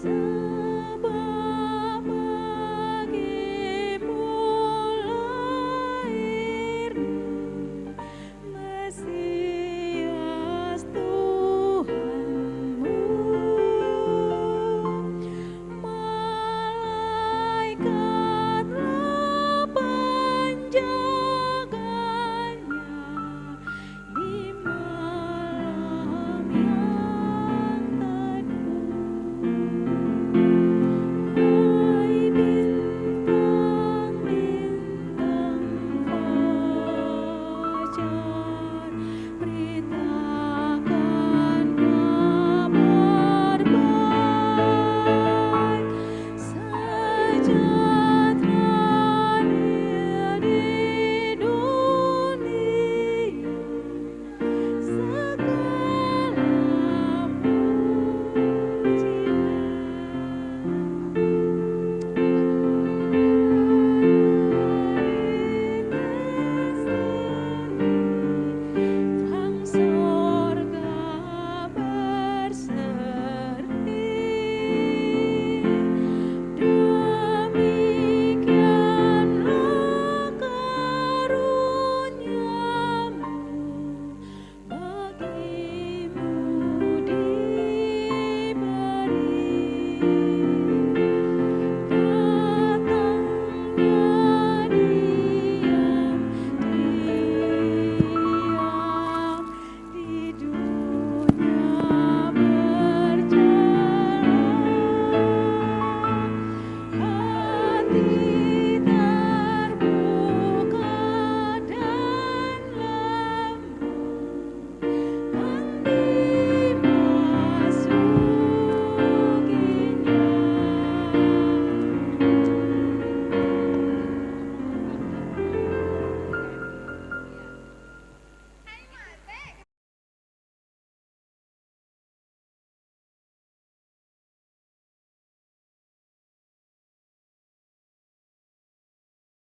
Speaker 5: Sang